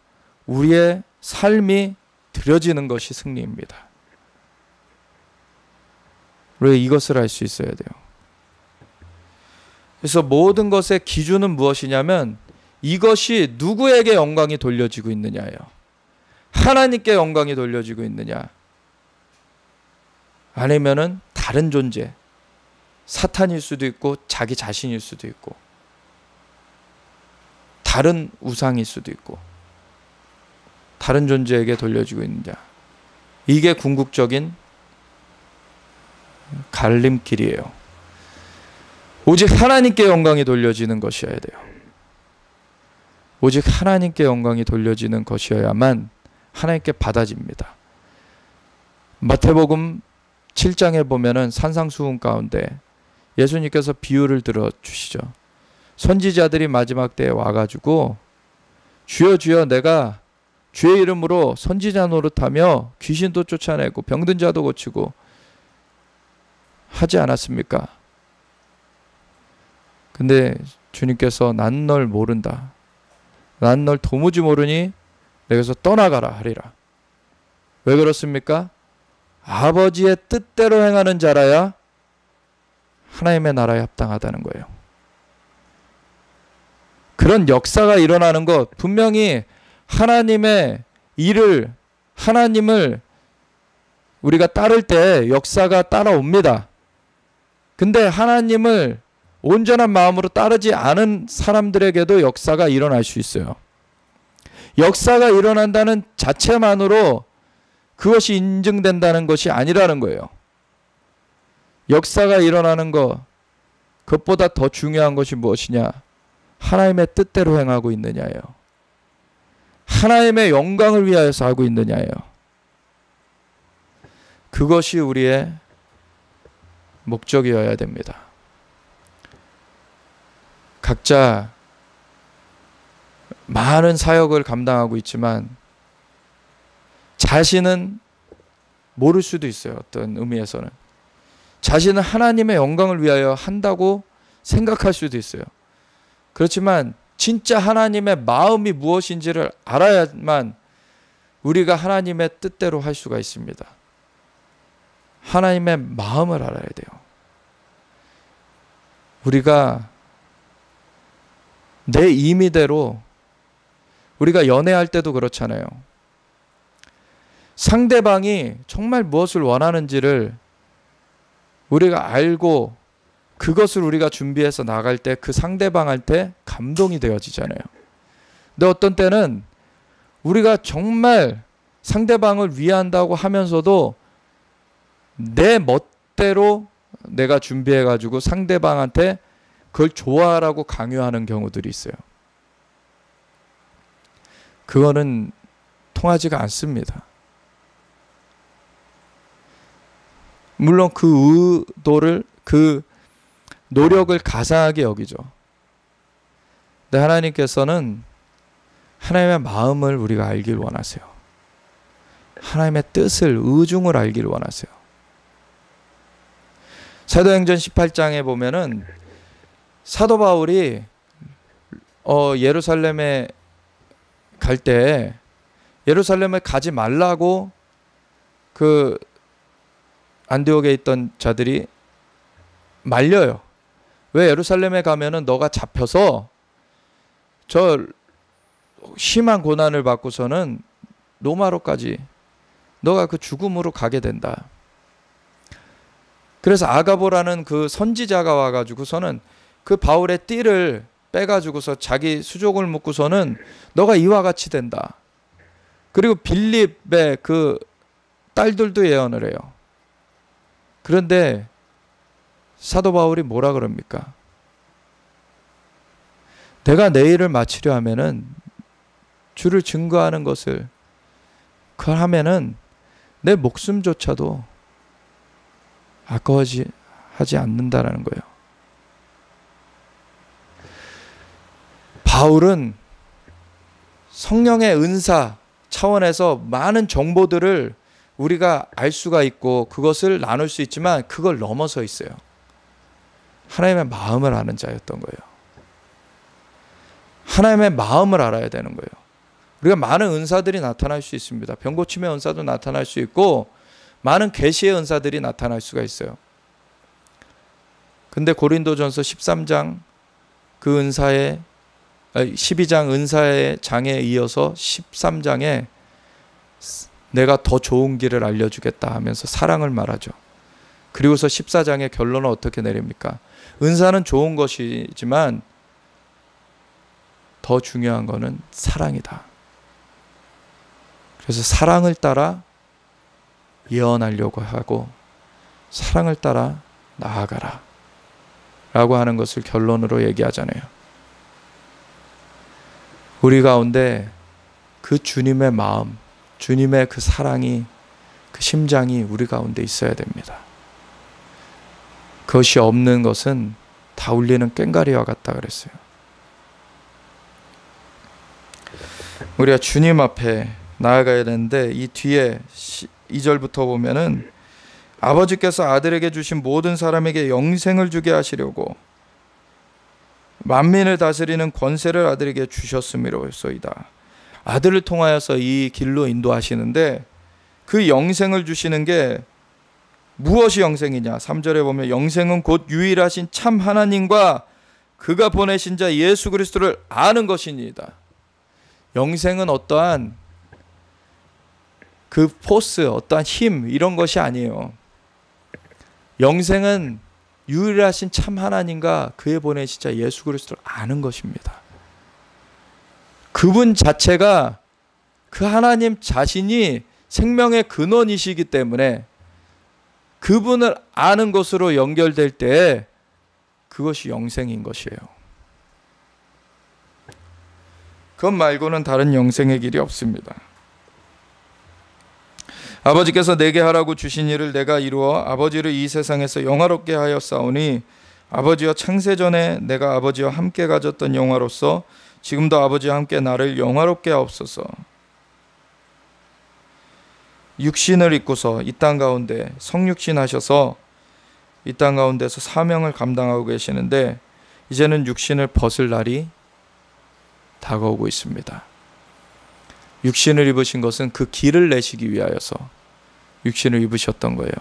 우리의 삶이 드려지는 것이 승리입니다. 우리가 이것을 할 수 있어야 돼요. 그래서 모든 것의 기준은 무엇이냐면 이것이 누구에게 영광이 돌려지고 있느냐예요. 하나님께 영광이 돌려지고 있느냐, 아니면은 다른 존재, 사탄일 수도 있고 자기 자신일 수도 있고 다른 우상일 수도 있고 다른 존재에게 돌려지고 있느냐. 이게 궁극적인 갈림길이에요. 오직 하나님께 영광이 돌려지는 것이어야 돼요. 오직 하나님께 영광이 돌려지는 것이어야만 하나님께 받아집니다. 마태복음 7장에 보면은 산상수훈 가운데 예수님께서 비유를 들어주시죠. 선지자들이 마지막 때에 와가지고 주여 주여 내가 주의 이름으로 선지자 노릇하며 귀신도 쫓아내고 병든 자도 고치고 하지 않았습니까? 근데 주님께서 난 널 모른다. 난 널 도무지 모르니 내게서 떠나가라 하리라. 왜 그렇습니까? 아버지의 뜻대로 행하는 자라야 하나님의 나라에 합당하다는 거예요. 그런 역사가 일어나는 것, 분명히 하나님의 일을, 하나님을 우리가 따를 때 역사가 따라옵니다. 근데 하나님을 온전한 마음으로 따르지 않은 사람들에게도 역사가 일어날 수 있어요. 역사가 일어난다는 자체만으로 그것이 인증된다는 것이 아니라는 거예요. 역사가 일어나는 것, 그것보다 더 중요한 것이 무엇이냐? 하나님의 뜻대로 행하고 있느냐예요. 하나님의 영광을 위하여서 하고 있느냐예요. 그것이 우리의 목적이어야 됩니다. 각자 많은 사역을 감당하고 있지만 자신은 모를 수도 있어요. 어떤 의미에서는. 자신은 하나님의 영광을 위하여 한다고 생각할 수도 있어요. 그렇지만 진짜 하나님의 마음이 무엇인지를 알아야만 우리가 하나님의 뜻대로 할 수가 있습니다. 하나님의 마음을 알아야 돼요. 우리가 내 임의대로, 우리가 연애할 때도 그렇잖아요. 상대방이 정말 무엇을 원하는지를 우리가 알고 그것을 우리가 준비해서 나갈 때 그 상대방한테 감동이 되어지잖아요. 근데 어떤 때는 우리가 정말 상대방을 위한다고 하면서도 내 멋대로 내가 준비해가지고 상대방한테 그걸 좋아하라고 강요하는 경우들이 있어요. 그거는 통하지가 않습니다. 물론 그 의도를, 그 노력을 가상하게 여기죠. 근데 하나님께서는 하나님의 마음을 우리가 알길 원하세요. 하나님의 뜻을, 의중을 알길 원하세요. 사도행전 18장에 보면은 사도 바울이 예루살렘에 갈 때 예루살렘에 가지 말라고 그 안디옥에 있던 자들이 말려요. 왜 예루살렘에 가면은 너가 잡혀서 저 심한 고난을 받고서는 로마로까지 너가 그 죽음으로 가게 된다. 그래서 아가보라는 그 선지자가 와가지고서는 그 바울의 띠를 빼가지고서 자기 수족을 묶고서는 너가 이와 같이 된다. 그리고 빌립의 그 딸들도 예언을 해요. 그런데 사도 바울이 뭐라 그럽니까? 내가 내 일을 마치려 하면은 주를 증거하는 것을 그걸 하면은 내 목숨조차도 아까워하지 않는다라는 거예요. 바울은 성령의 은사 차원에서 많은 정보들을 우리가 알 수가 있고 그것을 나눌 수 있지만 그걸 넘어서 있어요. 하나님의 마음을 아는 자였던 거예요. 하나님의 마음을 알아야 되는 거예요. 우리가 많은 은사들이 나타날 수 있습니다. 병 고침의 은사도 나타날 수 있고 많은 계시의 은사들이 나타날 수가 있어요. 근데 고린도전서 13장 그 은사의 12장 은사의 장에 이어서 13장에 내가 더 좋은 길을 알려주겠다 하면서 사랑을 말하죠. 그리고서 14장의 결론은 어떻게 내립니까? 은사는 좋은 것이지만 더 중요한 것은 사랑이다. 그래서 사랑을 따라 예언하려고 하고 사랑을 따라 나아가라 라고 하는 것을 결론으로 얘기하잖아요. 우리 가운데 그 주님의 마음, 주님의 그 사랑이, 그 심장이 우리 가운데 있어야 됩니다. 그것이 없는 것은 다 울리는 꽹과리와 같다 그랬어요. 우리가 주님 앞에 나아가야 되는데 이 뒤에 2절부터 보면은 아버지께서 아들에게 주신 모든 사람에게 영생을 주게 하시려고 만민을 다스리는 권세를 아들에게 주셨음이로소이다. 아들을 통하여서 이 길로 인도하시는데 그 영생을 주시는 게 무엇이 영생이냐? 3절에 보면 영생은 곧 유일하신 참 하나님과 그가 보내신 자 예수 그리스도를 아는 것이니이다. 영생은 어떠한 그 포스, 어떠한 힘 이런 것이 아니에요. 영생은 유일하신 참 하나님과 그의 보내신 자 예수 그리스도를 아는 것입니다. 그분 자체가, 그 하나님 자신이 생명의 근원이시기 때문에 그분을 아는 것으로 연결될 때 그것이 영생인 것이에요. 그것 말고는 다른 영생의 길이 없습니다. 아버지께서 내게 하라고 주신 일을 내가 이루어 아버지를 이 세상에서 영화롭게 하였사오니 아버지와 창세전에 내가 아버지와 함께 가졌던 영화로서 지금도 아버지와 함께 나를 영화롭게 하옵소서. 육신을 입고서 이 땅 가운데 성육신 하셔서 이 땅 가운데서 사명을 감당하고 계시는데 이제는 육신을 벗을 날이 다가오고 있습니다. 육신을 입으신 것은 그 길을 내시기 위하여서 육신을 입으셨던 거예요.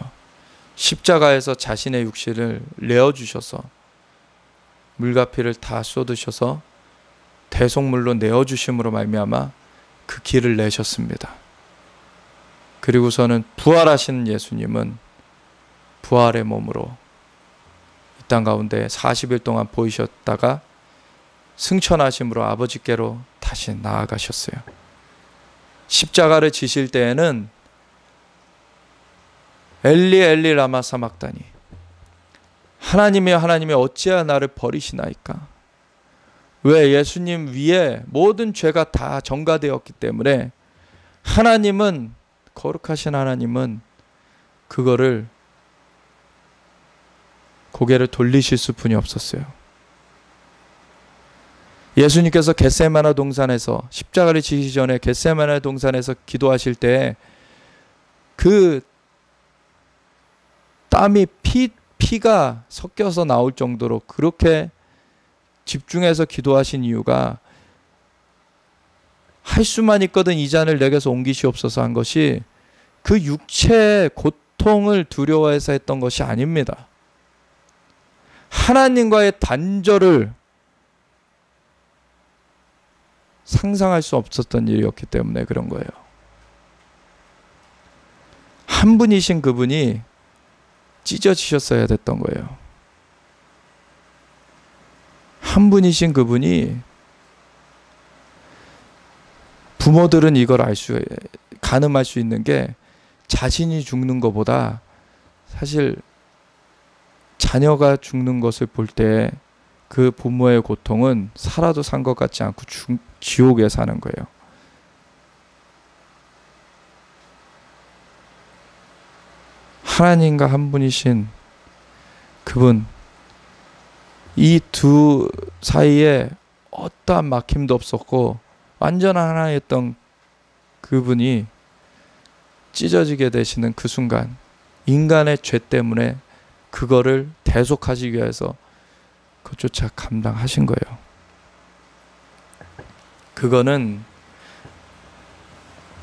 십자가에서 자신의 육신을 내어주셔서 물과 피를 다 쏟으셔서 대속물로 내어주심으로 말미암아 그 길을 내셨습니다. 그리고서는 부활하시는 예수님은 부활의 몸으로 이 땅 가운데 40일 동안 보이셨다가 승천하심으로 아버지께로 다시 나아가셨어요. 십자가를 지실 때에는 엘리 엘리 라마 사막다니, 하나님이여 하나님이여 어찌하여 나를 버리시나이까. 왜? 예수님 위에 모든 죄가 다 전가되었기 때문에 하나님은, 거룩하신 하나님은 그거를 고개를 돌리실 수뿐이 없었어요. 예수님께서 겟세마네 동산에서, 십자가를 지시기 전에 겟세마네 동산에서 기도하실 때 그 땀이 피가 섞여서 나올 정도로 그렇게 집중해서 기도하신 이유가, 할 수만 있거든 이 잔을 내게서 옮기시옵소서 한 것이 그 육체의 고통을 두려워해서 했던 것이 아닙니다. 하나님과의 단절을 상상할 수 없었던 일이었기 때문에 그런 거예요. 한 분이신 그분이 찢어지셨어야 됐던 거예요. 한 분이신 그분이, 부모들은 이걸 가늠할 수 있는 게, 자신이 죽는 것보다 사실 자녀가 죽는 것을 볼 때 그 부모의 고통은 살아도 산 것 같지 않고 지옥에 사는 거예요. 하나님과 한 분이신 그분, 이 두 사이에 어떠한 막힘도 없었고 완전한 하나였던 그분이 찢어지게 되시는 그 순간, 인간의 죄 때문에 그거를 대속하시기 위해서 그조차 감당하신 거예요. 그거는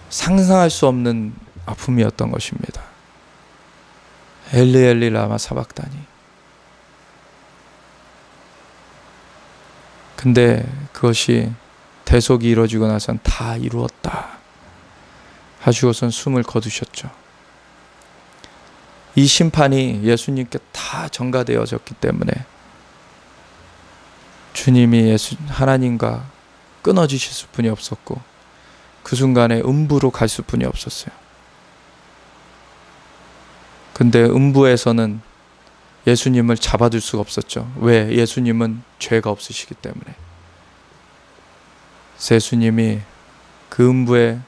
상상할 수 없는 아픔이었던 것입니다. 엘리 엘리 라마 사박다니. 근데 그것이 대속이 이루어지고 나선 다 이루었다 하시고선 숨을 거두셨죠. 이 심판이 예수님께 다 전가되어졌기 때문에 주님이 하나님과 끊어지실 수뿐이 없었고 그 순간에 음부로 갈 수뿐이 없었어요. 근데 음부에서는 예수님을 잡아둘 수가 없었죠. 왜? 예수님은 죄가 없으시기 때문에. 예수님이 그 음부의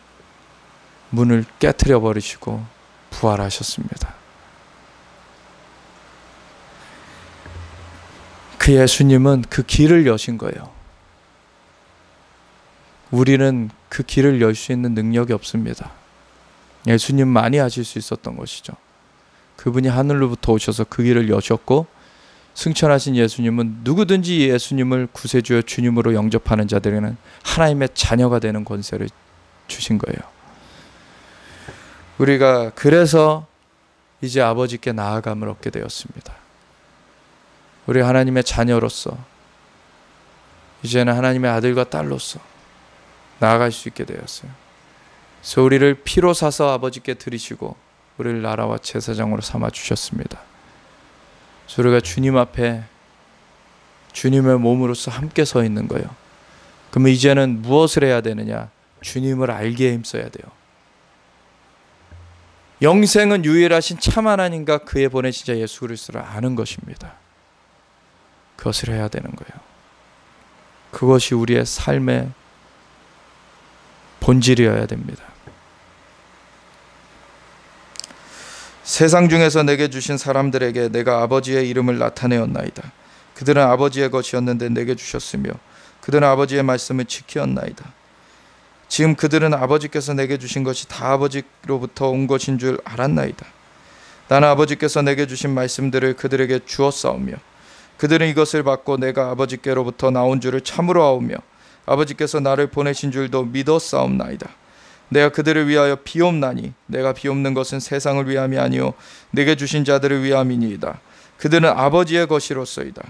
문을 깨트려 버리시고 부활하셨습니다. 그 예수님은 그 길을 여신 거예요. 우리는 그 길을 열 수 있는 능력이 없습니다. 예수님만이 하실 수 있었던 것이죠. 그분이 하늘로부터 오셔서 그 길을 여셨고, 승천하신 예수님은 누구든지 예수님을 구세주여 주님으로 영접하는 자들에게는 하나님의 자녀가 되는 권세를 주신 거예요. 우리가 그래서 이제 아버지께 나아감을 얻게 되었습니다. 우리 하나님의 자녀로서 이제는 하나님의 아들과 딸로서 나아갈 수 있게 되었어요. 그래서 우리를 피로 사서 아버지께 드리시고 우리를 나라와 제사장으로 삼아 주셨습니다. 그래서 우리가 주님 앞에 주님의 몸으로서 함께 서 있는 거예요. 그러면 이제는 무엇을 해야 되느냐? 주님을 알기에 힘써야 돼요. 영생은 유일하신 참 하나님과 그의 보내신 자 예수 그리스도를 아는 것입니다. 그것을 해야 되는 거예요. 그것이 우리의 삶의 본질이어야 됩니다. 세상 중에서 내게 주신 사람들에게 내가 아버지의 이름을 나타내었나이다. 그들은 아버지의 것이었는데 내게 주셨으며 그들은 아버지의 말씀을 지키었나이다. 지금 그들은 아버지께서 내게 주신 것이 다 아버지로부터 온 것인 줄 알았나이다. 나는 아버지께서 내게 주신 말씀들을 그들에게 주었사오며 그들은 이것을 받고 내가 아버지께로부터 나온 줄을 참으로 아오며 아버지께서 나를 보내신 줄도 믿었사옵나이다. 내가 그들을 위하여 비옵나니 내가 비옵는 것은 세상을 위함이 아니요 내게 주신 자들을 위함이니이다. 그들은 아버지의 것이로소이다.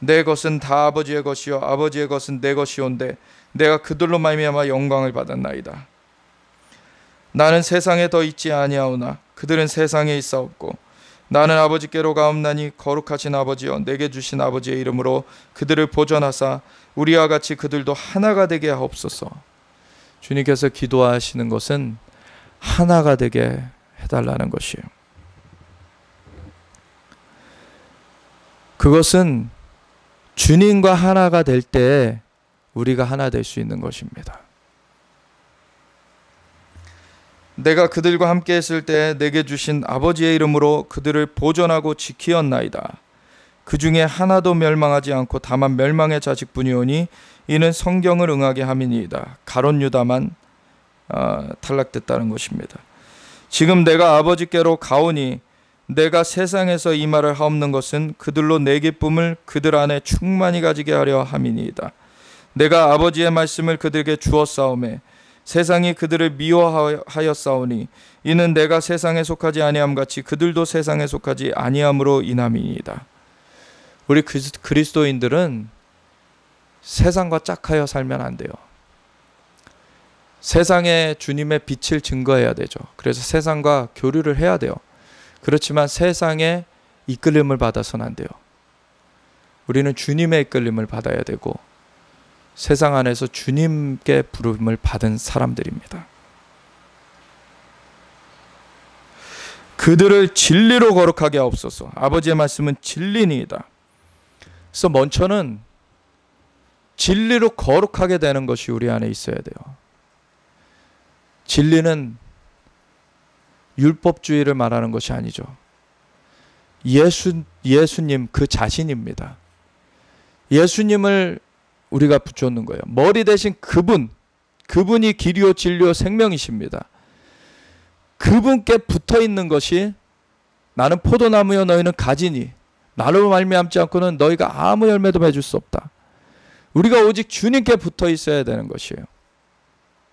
내 것은 다 아버지의 것이요 아버지의 것은 내 것이온데 내가 그들로 말미암아 영광을 받았나이다. 나는 세상에 더 있지 아니하오나 그들은 세상에 있사옵고 나는 아버지께로 가옵나니 거룩하신 아버지여 내게 주신 아버지의 이름으로 그들을 보존하사 우리와 같이 그들도 하나가 되게 하옵소서. 주님께서 기도하시는 것은 하나가 되게 해달라는 것이에요. 그것은 주님과 하나가 될 때 우리가 하나 될 수 있는 것입니다. 내가 그들과 함께 했을 때 내게 주신 아버지의 이름으로 그들을 보존하고 지키었나이다. 그 중에 하나도 멸망하지 않고 다만 멸망의 자식뿐이오니 이는 성경을 응하게 함이니이다. 가룟 유다만 탈락됐다는 것입니다. 지금 내가 아버지께로 가오니 내가 세상에서 이 말을 하옵는 것은 그들로 내 기쁨을 그들 안에 충만히 가지게 하려 함이니이다. 내가 아버지의 말씀을 그들에게 주었사오매 세상이 그들을 미워하였사오니 이는 내가 세상에 속하지 아니함 같이 그들도 세상에 속하지 아니함으로 인함이니이다. 우리 그리스도인들은 세상과 짝하여 살면 안 돼요. 세상에 주님의 빛을 증거해야 되죠. 그래서 세상과 교류를 해야 돼요. 그렇지만 세상에 이끌림을 받아서는 안 돼요. 우리는 주님의 이끌림을 받아야 되고 세상 안에서 주님께 부름을 받은 사람들입니다. 그들을 진리로 거룩하게 하옵소서. 아버지의 말씀은 진리니이다. 그래서 먼저는 진리로 거룩하게 되는 것이 우리 안에 있어야 돼요. 진리는 율법주의를 말하는 것이 아니죠. 예수님 그 자신입니다. 예수님을 우리가 붙여놓는 거예요. 머리 대신 그분이 길이요 진리요 생명이십니다. 그분께 붙어 있는 것이 나는 포도나무여 너희는 가지니 나로 말미암지 않고는 너희가 아무 열매도 맺을 수 없다. 우리가 오직 주님께 붙어 있어야 되는 것이에요.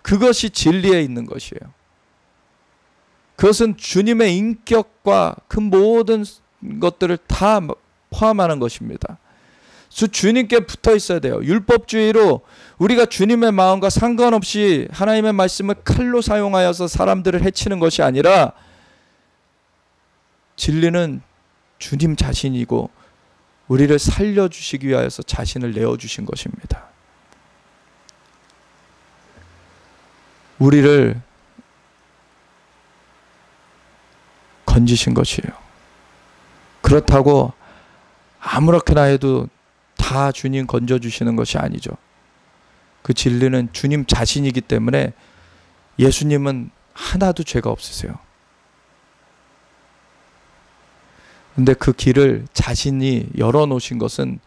그것이 진리에 있는 것이에요. 그것은 주님의 인격과 그 모든 것들을 다 포함하는 것입니다. 주님께 붙어 있어야 돼요. 율법주의로 우리가 주님의 마음과 상관없이 하나님의 말씀을 칼로 사용하여서 사람들을 해치는 것이 아니라 진리는 주님 자신이고 우리를 살려주시기 위하여서 자신을 내어주신 것입니다. 우리를 건지신 것이에요. 그렇다고 아무렇게나 해도 다 주님 건져주시는 것이 아니죠. 그 진리는 주님 자신이기 때문에 예수님은 하나도 죄가 없으세요. 근데 그 길을 자신이 열어놓으신 것은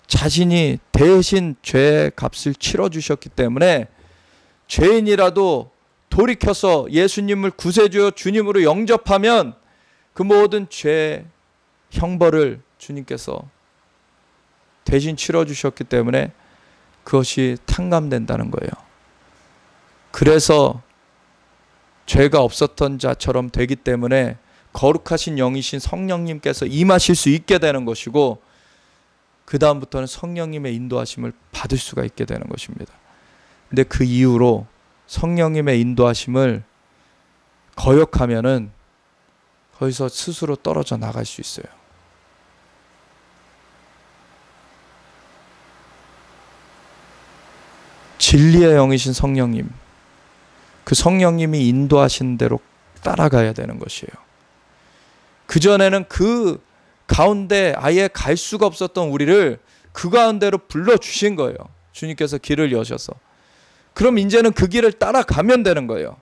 자신이 대신 죄의 값을 치러주셨기 때문에 죄인이라도 돌이켜서 예수님을 구세주여 주님으로 영접하면 그 모든 죄 형벌을 주님께서 대신 치러주셨기 때문에 그것이 탕감된다는 거예요. 그래서 죄가 없었던 자처럼 되기 때문에 거룩하신 영이신 성령님께서 임하실 수 있게 되는 것이고 그 다음부터는 성령님의 인도하심을 받을 수가 있게 되는 것입니다. 근데 그 이후로 성령님의 인도하심을 거역하면은 거기서 스스로 떨어져 나갈 수 있어요. 진리의 영이신 성령님, 그 성령님이 인도하신 대로 따라가야 되는 것이에요. 그전에는 그 가운데 아예 갈 수가 없었던 우리를 그 가운데로 불러주신 거예요. 주님께서 길을 여셔서. 그럼 이제는 그 길을 따라가면 되는 거예요.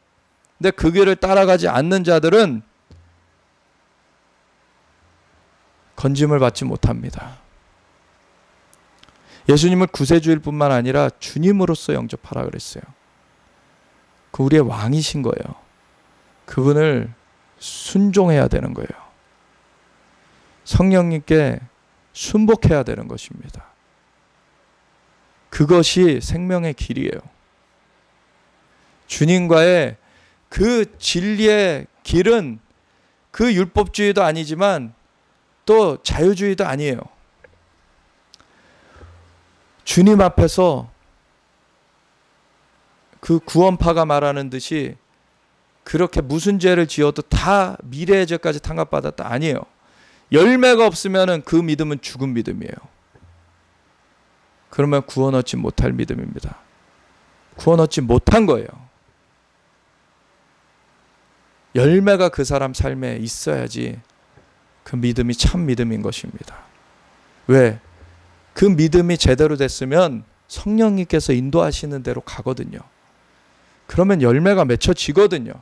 근데 그 길을 따라가지 않는 자들은 건짐을 받지 못합니다. 예수님을 구세주일 뿐만 아니라 주님으로서 영접하라 그랬어요. 그 우리의 왕이신 거예요. 그분을 순종해야 되는 거예요. 성령님께 순복해야 되는 것입니다. 그것이 생명의 길이에요. 주님과의 그 진리의 길은 그 율법주의도 아니지만 또 자유주의도 아니에요. 주님 앞에서 그 구원파가 말하는 듯이 그렇게 무슨 죄를 지어도 다 미래의 죄까지 탕감받았다 아니에요. 열매가 없으면 그 믿음은 죽은 믿음이에요. 그러면 구원 얻지 못할 믿음입니다. 구원 얻지 못한 거예요. 열매가 그 사람 삶에 있어야지 그 믿음이 참 믿음인 것입니다. 왜? 그 믿음이 제대로 됐으면 성령님께서 인도하시는 대로 가거든요. 그러면 열매가 맺혀지거든요.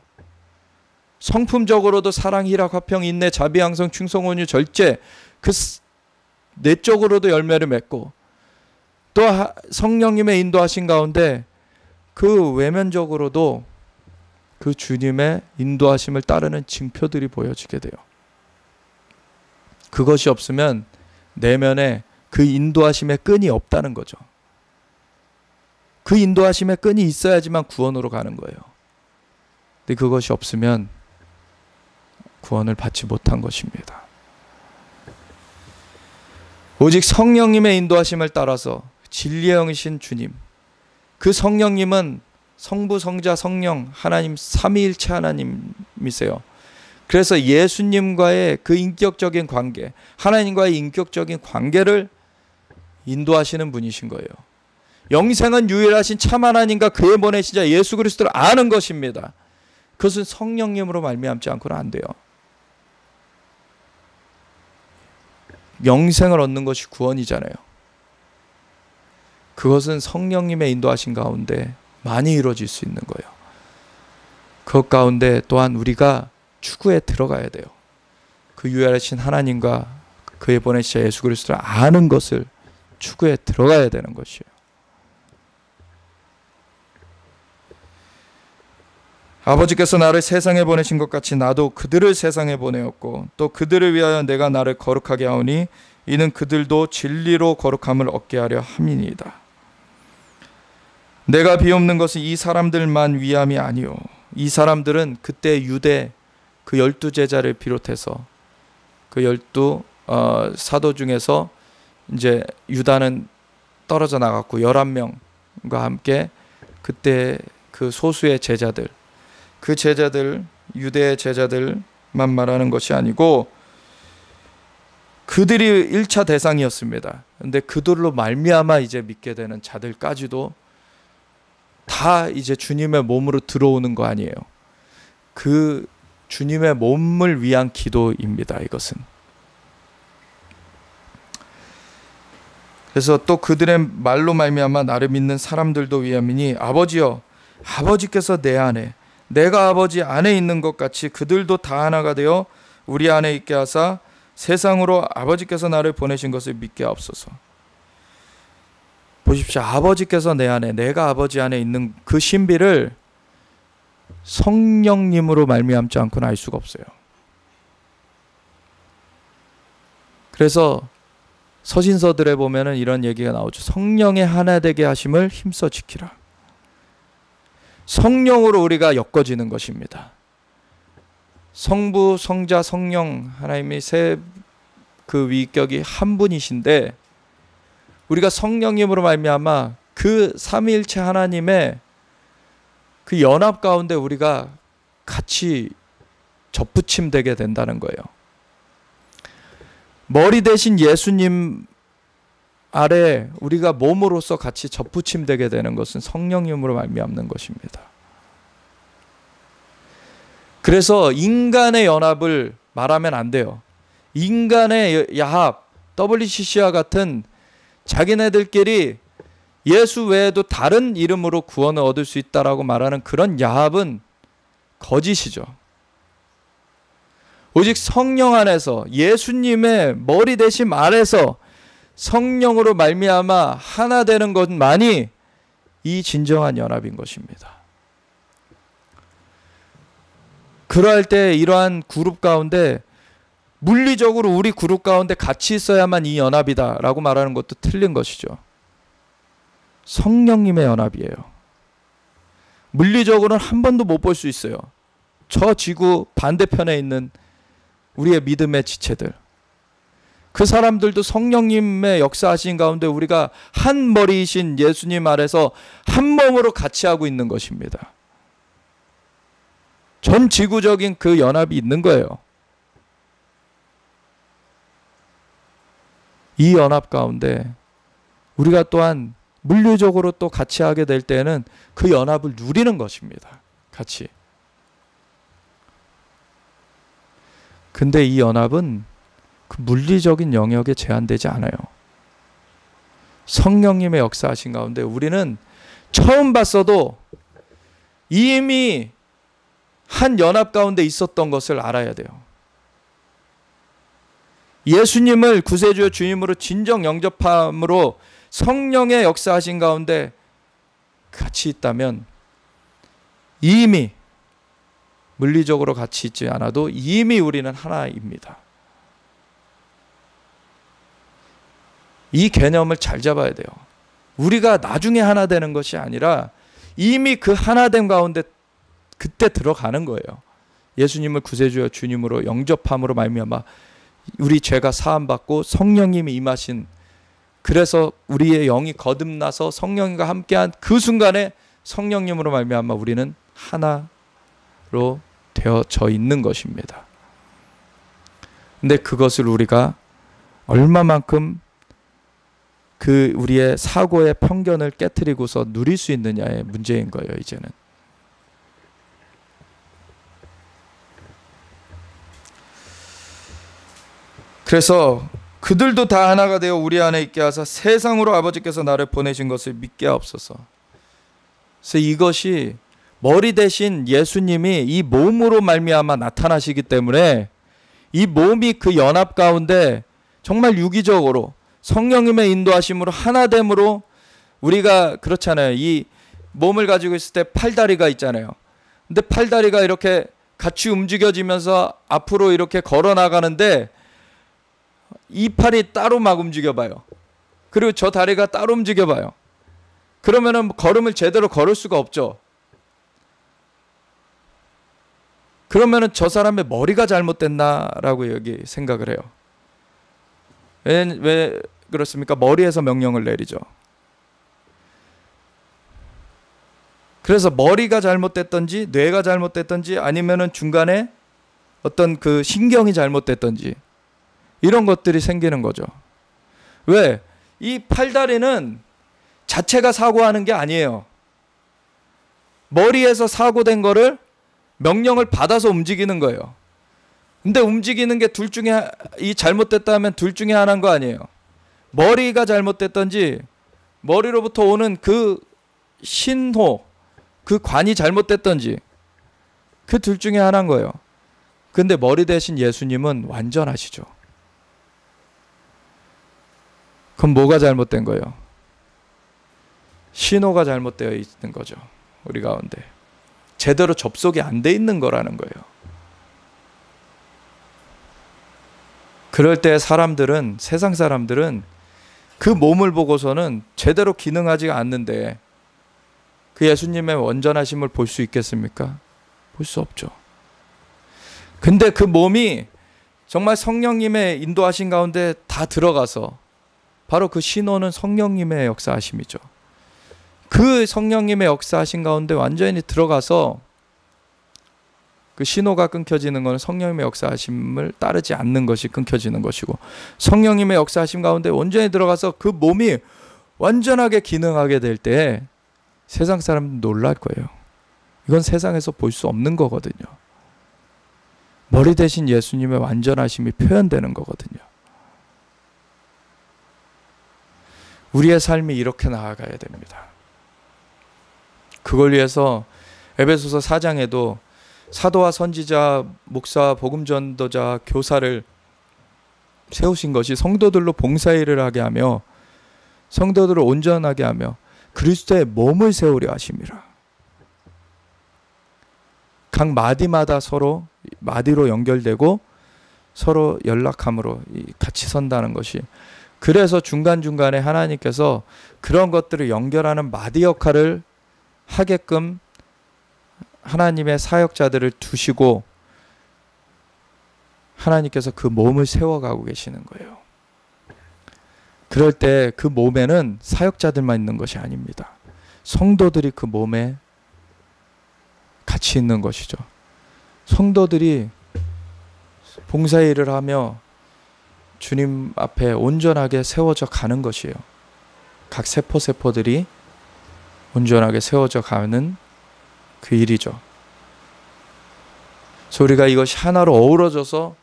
성품적으로도 사랑, 희락, 화평, 인내, 자비, 양성, 충성, 온유, 절제, 그 내적으로도 열매를 맺고 또 성령님의 인도하신 가운데 그 외면적으로도 그 주님의 인도하심을 따르는 징표들이 보여지게 돼요. 그것이 없으면 내면에 그 인도하심의 끈이 없다는 거죠. 그 인도하심의 끈이 있어야지만 구원으로 가는 거예요. 근데 그것이 없으면 구원을 받지 못한 것입니다. 오직 성령님의 인도하심을 따라서 진리의 영이신 주님, 그 성령님은 성부, 성자, 성령, 하나님 삼위일체 하나님이세요. 그래서 예수님과의 그 인격적인 관계, 하나님과의 인격적인 관계를 인도하시는 분이신 거예요. 영생은 유일하신 참 하나님과 그의 보내신 자 예수 그리스도를 아는 것입니다. 그것은 성령님으로 말미암지 않고는 안 돼요. 영생을 얻는 것이 구원이잖아요. 그것은 성령님의 인도하신 가운데 많이 이루어질 수 있는 거예요. 그 가운데 또한 우리가 추구에 들어가야 돼요. 그 유일하신 하나님과 그의 보내신 자 예수 그리스도를 아는 것을 추구에 들어가야 되는 것이에요. 아버지께서 나를 세상에 보내신 것 같이 나도 그들을 세상에 보내었고 또 그들을 위하여 내가 나를 거룩하게 하오니 이는 그들도 진리로 거룩함을 얻게 하려 함이니이다. 내가 비옵는 것은 이 사람들만 위함이 아니오. 이 사람들은 그때 유대 그 12제자를 비롯해서 그 12 사도 중에서 이제 유다는 떨어져 나갔고 11명과 함께 그때 그 소수의 제자들, 그 제자들, 유대의 제자들만 말하는 것이 아니고 그들이 1차 대상이었습니다. 근데 그들로 말미암아 이제 믿게 되는 자들까지도 다 이제 주님의 몸으로 들어오는 거 아니에요. 그 주님의 몸을 위한 기도입니다. 이것은. 그래서 또 그들의 말로 말미암아 나를 믿는 사람들도 위함이니 아버지여, 아버지께서 내 안에 내가 아버지 안에 있는 것 같이 그들도 다 하나가 되어 우리 안에 있게 하사 세상으로 아버지께서 나를 보내신 것을 믿게 하옵소서. 보십시오. 아버지께서 내 안에, 내가 아버지 안에 있는 그 신비를 성령님으로 말미암지 않고는 알 수가 없어요. 그래서 서신서들에 보면은 이런 얘기가 나오죠. 성령의 하나 되게 하심을 힘써 지키라. 성령으로 우리가 엮어지는 것입니다. 성부, 성자, 성령 하나님의 세 그 위격이 한 분이신데 우리가 성령님으로 말미암아 그 삼위일체 하나님의 그 연합 가운데 우리가 같이 접붙임되게 된다는 거예요. 머리 대신 예수님 아래 우리가 몸으로서 같이 접붙임되게 되는 것은 성령님으로 말미암는 것입니다. 그래서 인간의 연합을 말하면 안 돼요. 인간의 야합, WCC와 같은 자기네들끼리 예수 외에도 다른 이름으로 구원을 얻을 수 있다라고 말하는 그런 야합은 거짓이죠. 오직 성령 안에서 예수님의 머리 대심 아래서 성령으로 말미암아 하나 되는 것만이 이 진정한 연합인 것입니다. 그러할 때 이러한 그룹 가운데 물리적으로 우리 그룹 가운데 같이 있어야만 이 연합이다라고 말하는 것도 틀린 것이죠. 성령님의 연합이에요. 물리적으로는 한 번도 못 볼 수 있어요. 저 지구 반대편에 있는 우리의 믿음의 지체들, 그 사람들도 성령님의 역사하신 가운데 우리가 한 머리이신 예수님 아래서 한 몸으로 같이 하고 있는 것입니다. 전 지구적인 그 연합이 있는 거예요. 이 연합 가운데 우리가 또한 물리적으로 또 같이 하게 될 때는 그 연합을 누리는 것입니다. 같이. 근데 이 연합은 그 물리적인 영역에 제한되지 않아요. 성령님의 역사하신 가운데 우리는 처음 봤어도 이미 한 연합 가운데 있었던 것을 알아야 돼요. 예수님을 구세주여 주님으로 진정 영접함으로 성령의 역사하신 가운데 같이 있다면 이미 물리적으로 같이 있지 않아도 이미 우리는 하나입니다. 이 개념을 잘 잡아야 돼요. 우리가 나중에 하나 되는 것이 아니라 이미 그 하나됨 가운데 그때 들어가는 거예요. 예수님을 구세주여 주님으로 영접함으로 말미암아 우리 죄가 사함받고 성령님이 임하신, 그래서 우리의 영이 거듭나서 성령님과 함께한 그 순간에 성령님으로 말미암아 우리는 하나로 되어져 있는 것입니다. 근데 그것을 우리가 얼마만큼 그 우리의 사고의 편견을 깨트리고서 누릴 수 있느냐의 문제인 거예요. 이제는. 그래서 그들도 다 하나가 되어 우리 안에 있게 하사 세상으로 아버지께서 나를 보내신 것을 믿게 하옵소서. 그래서 이것이 머리 대신 예수님이 이 몸으로 말미암아 나타나시기 때문에 이 몸이 그 연합 가운데 정말 유기적으로 성령님의 인도하심으로 하나됨으로 우리가 그렇잖아요. 이 몸을 가지고 있을 때 팔다리가 있잖아요. 근데 팔다리가 이렇게 같이 움직여지면서 앞으로 이렇게 걸어 나가는데 이 팔이 따로 막 움직여봐요. 그리고 저 다리가 따로 움직여봐요. 그러면은 걸음을 제대로 걸을 수가 없죠. 그러면은 저 사람의 머리가 잘못됐나라고 여기 생각을 해요. 왜 그렇습니까? 머리에서 명령을 내리죠. 그래서 머리가 잘못됐던지 뇌가 잘못됐던지 아니면은 중간에 어떤 그 신경이 잘못됐던지 이런 것들이 생기는 거죠. 왜? 이 팔다리는 자체가 사고하는 게 아니에요. 머리에서 사고된 거를 명령을 받아서 움직이는 거예요. 근데 움직이는 게 둘 중에 이 잘못됐다면 둘 중에 하나인 거 아니에요. 머리가 잘못됐던지 머리로부터 오는 그 신호, 그 관이 잘못됐던지 그 둘 중에 하나인 거예요. 근데 머리 대신 예수님은 완전하시죠. 그럼 뭐가 잘못된 거예요? 신호가 잘못되어 있는 거죠. 우리 가운데. 제대로 접속이 안 돼 있는 거라는 거예요. 그럴 때 사람들은, 세상 사람들은 그 몸을 보고서는 제대로 기능하지가 않는데 그 예수님의 온전하심을 볼 수 있겠습니까? 볼 수 없죠. 근데 그 몸이 정말 성령님의 인도하신 가운데 다 들어가서 바로 그 신호는 성령님의 역사하심이죠. 그 성령님의 역사하신 가운데 완전히 들어가서 그 신호가 끊겨지는 것은 성령님의 역사하심을 따르지 않는 것이 끊겨지는 것이고, 성령님의 역사하심 가운데 온전히 들어가서 그 몸이 완전하게 기능하게 될 때 세상 사람들 놀랄 거예요. 이건 세상에서 볼 수 없는 거거든요. 머리 대신 예수님의 완전하심이 표현되는 거거든요. 우리의 삶이 이렇게 나아가야 됩니다. 그걸 위해서 에베소서 4장에도 사도와 선지자, 목사, 복음전도자, 교사를 세우신 것이 성도들로 봉사일을 하게 하며 성도들을 온전하게 하며 그리스도의 몸을 세우려 하심이라. 각 마디마다 서로 마디로 연결되고 서로 연락함으로 같이 선다는 것이, 그래서 중간중간에 하나님께서 그런 것들을 연결하는 마디 역할을 하게끔 하나님의 사역자들을 두시고 하나님께서 그 몸을 세워가고 계시는 거예요. 그럴 때 그 몸에는 사역자들만 있는 것이 아닙니다. 성도들이 그 몸에 같이 있는 것이죠. 성도들이 봉사일을 하며 주님 앞에 온전하게 세워져 가는 것이에요. 각 세포들이 온전하게 세워져 가는 그 일이죠. 그래서 우리가 이것이 하나로 어우러져서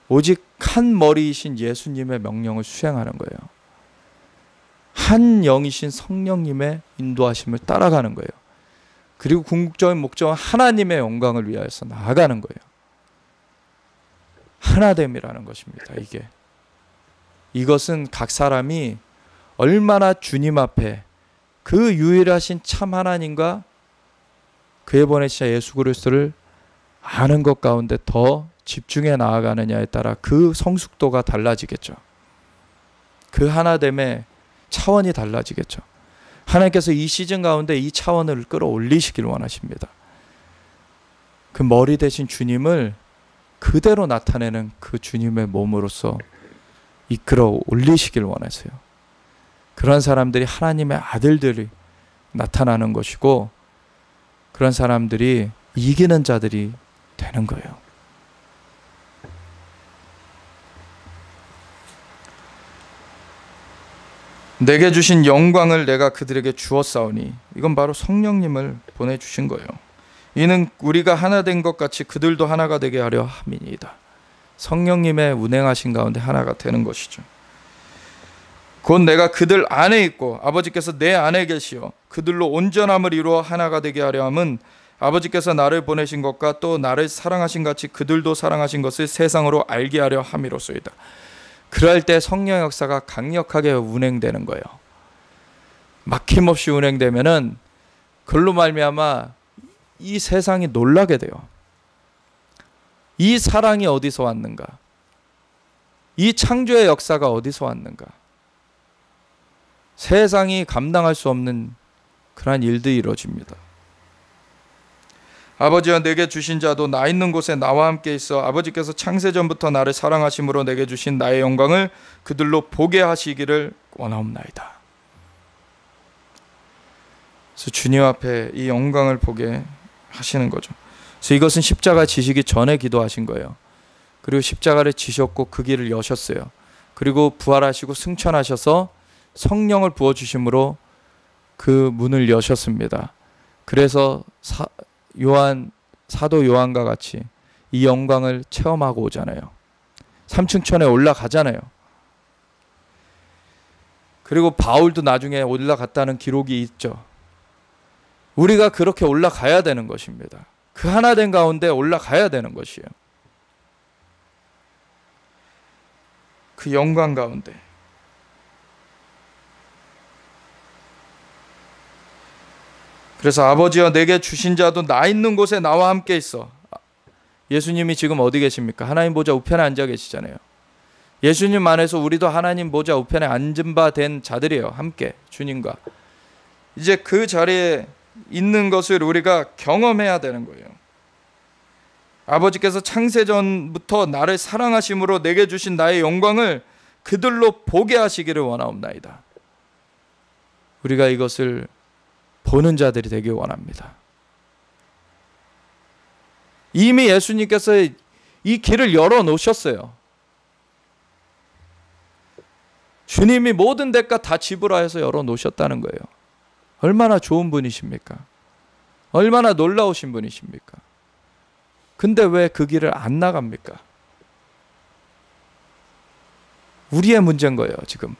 오직 한 머리이신 예수님의 명령을 수행하는 거예요. 한 영이신 성령님의 인도하심을 따라가는 거예요. 그리고 궁극적인 목적은 하나님의 영광을 위하여서 나아가는 거예요. 하나됨이라는 것입니다. 이것은 각 사람이 얼마나 주님 앞에 그 유일하신 참 하나님과 그의 보내신 예수 그리스도를 아는 것 가운데 더 집중해 나아가느냐에 따라 그 성숙도가 달라지겠죠. 그 하나됨의 차원이 달라지겠죠. 하나님께서 이 시즌 가운데 이 차원을 끌어올리시길 원하십니다. 그 머리 대신 주님을 그대로 나타내는 그 주님의 몸으로서 이끌어 올리시길 원하세요. 그런 사람들이 하나님의 아들들이 나타나는 것이고, 그런 사람들이 이기는 자들이 되는 거예요. 내게 주신 영광을 내가 그들에게 주었사오니, 이건 바로 성령님을 보내주신 거예요. 이는 우리가 하나 된 것 같이 그들도 하나가 되게 하려 함이니이다. 성령님의 운행하신 가운데 하나가 되는 것이죠. 곧 내가 그들 안에 있고 아버지께서 내 안에 계시어 그들로 온전함을 이루어 하나가 되게 하려 함은 아버지께서 나를 보내신 것과 또 나를 사랑하신 같이 그들도 사랑하신 것을 세상으로 알게 하려 함이로소이다. 그럴 때 성령 역사가 강력하게 운행되는 거예요. 막힘없이 운행되면은 그걸로 말미암아 이 세상이 놀라게 돼요. 이 사랑이 어디서 왔는가? 이 창조의 역사가 어디서 왔는가? 세상이 감당할 수 없는 그러한 일들이 이루어집니다. 아버지와 내게 주신 자도 나 있는 곳에 나와 함께 있어 아버지께서 창세전부터 나를 사랑하심으로 내게 주신 나의 영광을 그들로 보게 하시기를 원하옵나이다. 그래서 주님 앞에 이 영광을 보게 하시는 거죠. 그래서 이것은 십자가 지시기 전에 기도하신 거예요. 그리고 십자가를 지셨고 그 길을 여셨어요. 그리고 부활하시고 승천하셔서 성령을 부어주심으로 그 문을 여셨습니다. 그래서 사도 요한과 같이 이 영광을 체험하고 오잖아요. 삼층천에 올라가잖아요. 그리고 바울도 나중에 올라갔다는 기록이 있죠. 우리가 그렇게 올라가야 되는 것입니다. 그 하나 된 가운데 올라가야 되는 것이에요. 그 영광 가운데. 그래서 아버지와 내게 주신 자도 나 있는 곳에 나와 함께 있어. 예수님이 지금 어디 계십니까? 하나님 보좌 우편에 앉아 계시잖아요. 예수님 안에서 우리도 하나님 보좌 우편에 앉은 바 된 자들이에요. 함께 주님과. 이제 그 자리에 있는 것을 우리가 경험해야 되는 거예요. 아버지께서 창세전부터 나를 사랑하심으로 내게 주신 나의 영광을 그들로 보게 하시기를 원하옵나이다. 우리가 이것을 보는 자들이 되길 원합니다. 이미 예수님께서 이 길을 열어놓으셨어요. 주님이 모든 대가 다 지불하여서 열어놓으셨다는 거예요. 얼마나 좋은 분이십니까? 얼마나 놀라우신 분이십니까? 근데 왜 그 길을 안 나갑니까? 우리의 문제인 거예요, 지금.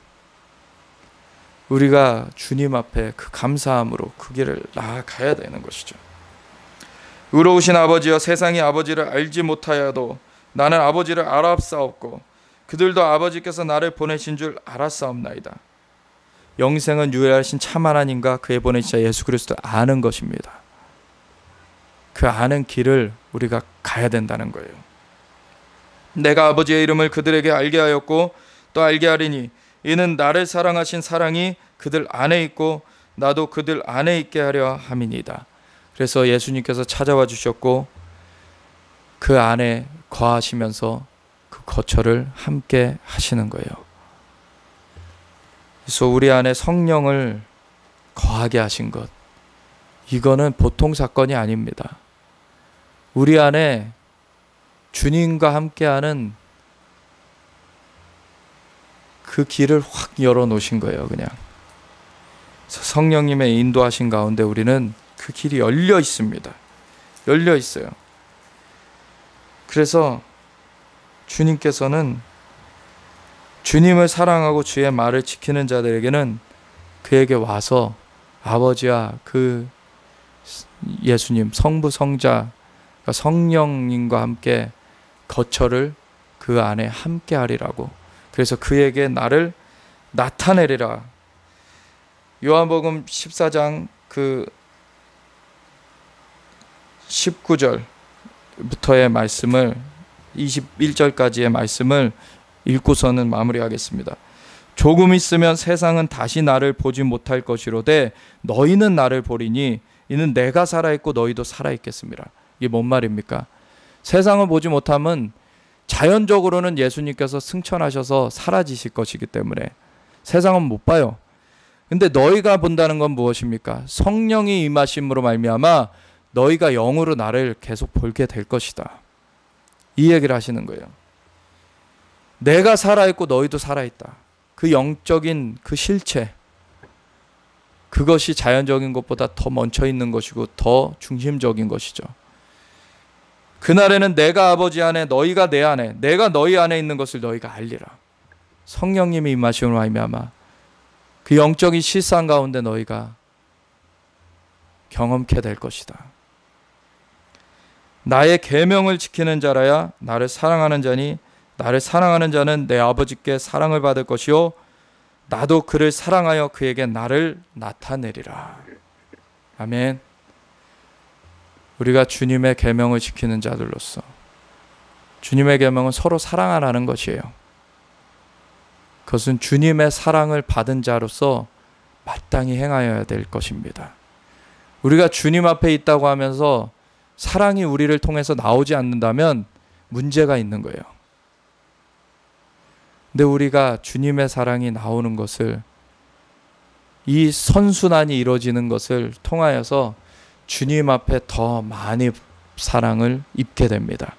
우리가 주님 앞에 그 감사함으로 그 길을 나아가야 되는 것이죠. 의로우신 아버지여, 세상이 아버지를 알지 못하여도 나는 아버지를 알았사옵고 그들도 아버지께서 나를 보내신 줄 알았사옵나이다. 영생은 유일하신 참 하나님과 그의 보내신 자 예수 그리스도를 아는 것입니다. 그 아는 길을 우리가 가야 된다는 거예요. 내가 아버지의 이름을 그들에게 알게 하였고 또 알게 하리니 이는 나를 사랑하신 사랑이 그들 안에 있고 나도 그들 안에 있게 하려 함이니이다. 그래서 예수님께서 찾아와 주셨고 그 안에 거하시면서 그 거처를 함께 하시는 거예요. 그래서 우리 안에 성령을 거하게 하신 것, 이거는 보통 사건이 아닙니다. 우리 안에 주님과 함께하는 그 길을 확 열어놓으신 거예요. 그냥 성령님의 인도하신 가운데 우리는 그 길이 열려 있습니다. 열려 있어요. 그래서 주님께서는 주님을 사랑하고 주의 말을 지키는 자들에게는 그에게 와서 아버지와 그 예수님, 성부, 성자, 성령님과 함께 거처를 그 안에 함께 하리라고. 그래서 그에게 나를 나타내리라. 요한복음 14장 그 19절부터의 말씀을 21절까지의 말씀을 읽고서는 마무리하겠습니다. 조금 있으면 세상은 다시 나를 보지 못할 것이로되 너희는 나를 보리니 이는 내가 살아있고 너희도 살아있겠습니다. 이게 뭔 말입니까? 세상을 보지 못하면 자연적으로는 예수님께서 승천하셔서 사라지실 것이기 때문에 세상은 못 봐요. 근데 너희가 본다는 건 무엇입니까? 성령이 임하심으로 말미암아 너희가 영으로 나를 계속 보게 될 것이다. 이 얘기를 하시는 거예요. 내가 살아있고 너희도 살아있다. 그 영적인 그 실체, 그것이 자연적인 것보다 더 멈춰 있는 것이고 더 중심적인 것이죠. 그날에는 내가 아버지 안에 너희가 내 안에, 내가 너희 안에 있는 것을 너희가 알리라. 성령님이 임하심으로 말미암아 그 영적인 실상 가운데 너희가 경험케 될 것이다. 나의 계명을 지키는 자라야 나를 사랑하는 자니 나를 사랑하는 자는 내 아버지께 사랑을 받을 것이요 나도 그를 사랑하여 그에게 나를 나타내리라. 아멘. 우리가 주님의 계명을 지키는 자들로서 주님의 계명은 서로 사랑하라는 것이에요. 그것은 주님의 사랑을 받은 자로서 마땅히 행하여야 될 것입니다. 우리가 주님 앞에 있다고 하면서 사랑이 우리를 통해서 나오지 않는다면 문제가 있는 거예요. 근데 우리가 주님의 사랑이 나오는 것을, 이 선순환이 이루어지는 것을 통하여서 주님 앞에 더 많이 사랑을 입게 됩니다.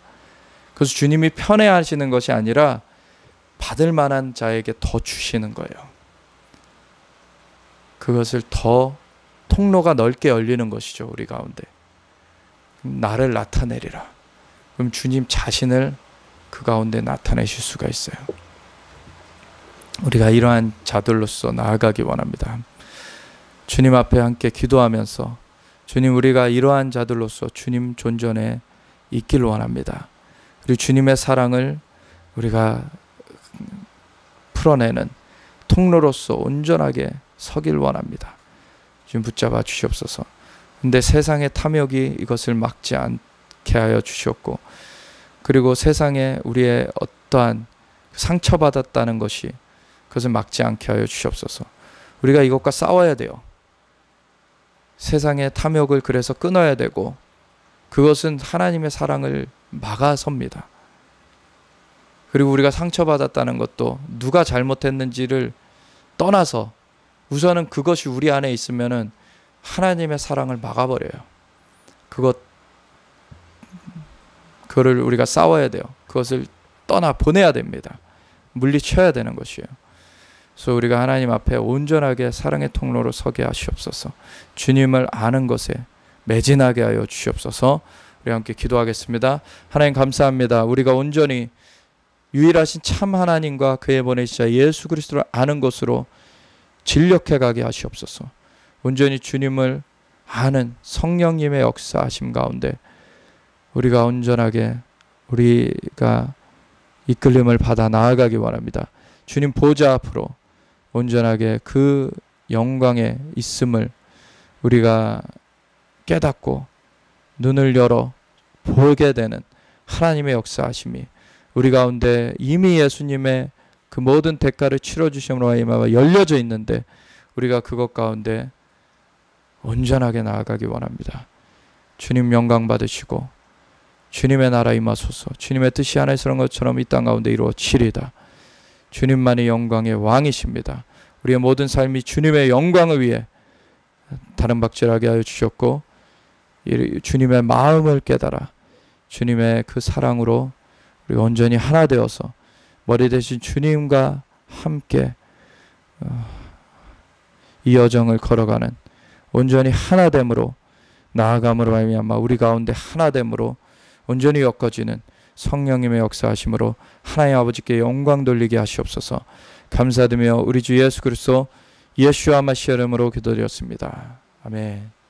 그래서 주님이 편애하시는 것이 아니라 받을 만한 자에게 더 주시는 거예요. 그것을 더 통로가 넓게 열리는 것이죠. 우리 가운데. 나를 나타내리라. 그럼 주님 자신을 그 가운데 나타내실 수가 있어요. 우리가 이러한 자들로서 나아가기 원합니다. 주님 앞에 함께 기도하면서 주님, 우리가 이러한 자들로서 주님 존전에 있기를 원합니다. 그리고 주님의 사랑을 우리가 풀어내는 통로로서 온전하게 서길 원합니다. 주님 붙잡아 주시옵소서. 근데 세상의 탐욕이 이것을 막지 않게 하여 주시옵고, 그리고 세상에 우리의 어떠한 상처받았다는 것이 그것을 막지 않게 하여 주시옵소서. 우리가 이것과 싸워야 돼요. 세상의 탐욕을 그래서 끊어야 되고, 그것은 하나님의 사랑을 막아섭니다. 그리고 우리가 상처받았다는 것도 누가 잘못했는지를 떠나서 우선은 그것이 우리 안에 있으면은 하나님의 사랑을 막아버려요. 그거를 우리가 싸워야 돼요. 그것을 떠나 보내야 됩니다. 물리쳐야 되는 것이에요. 그래서 우리가 하나님 앞에 온전하게 사랑의 통로로 서게 하시옵소서. 주님을 아는 것에 매진하게 하여 주시옵소서. 우리 함께 기도하겠습니다. 하나님 감사합니다. 우리가 온전히 유일하신 참 하나님과 그의 보내신 예수 그리스도를 아는 것으로 진력해 가게 하시옵소서. 온전히 주님을 아는 성령님의 역사하심 가운데 우리가 온전하게 우리가 이끌림을 받아 나아가기 원합니다. 주님 보좌 앞으로 온전하게 그 영광에 있음을 우리가 깨닫고 눈을 열어 보게 되는 하나님의 역사하심이 우리 가운데 이미 예수님의 그 모든 대가를 치러주심으로 하여금 열려져 있는데 우리가 그것 가운데 온전하게 나아가기 원합니다. 주님 영광 받으시고 주님의 나라 임하소서. 주님의 뜻이 하늘에서 이룬 것처럼 이 땅 가운데 이루어지리다. 주님만이 영광의 왕이십니다. 우리의 모든 삶이 주님의 영광을 위해 다른 박질하게 하여 주셨고 주님의 마음을 깨달아 주님의 그 사랑으로 우리가 온전히 하나 되어서 머리 대신 주님과 함께 이 여정을 걸어가는 온전히 하나됨으로 나아감으로 말미암아 우리 가운데 하나됨으로 온전히 엮어지는 성령님의 역사하심으로 하나님 아버지께 영광 돌리게 하시옵소서. 감사드리며 우리 주 예수 그리스도 예수와 마시아 이름으로 기도드렸습니다. 아멘.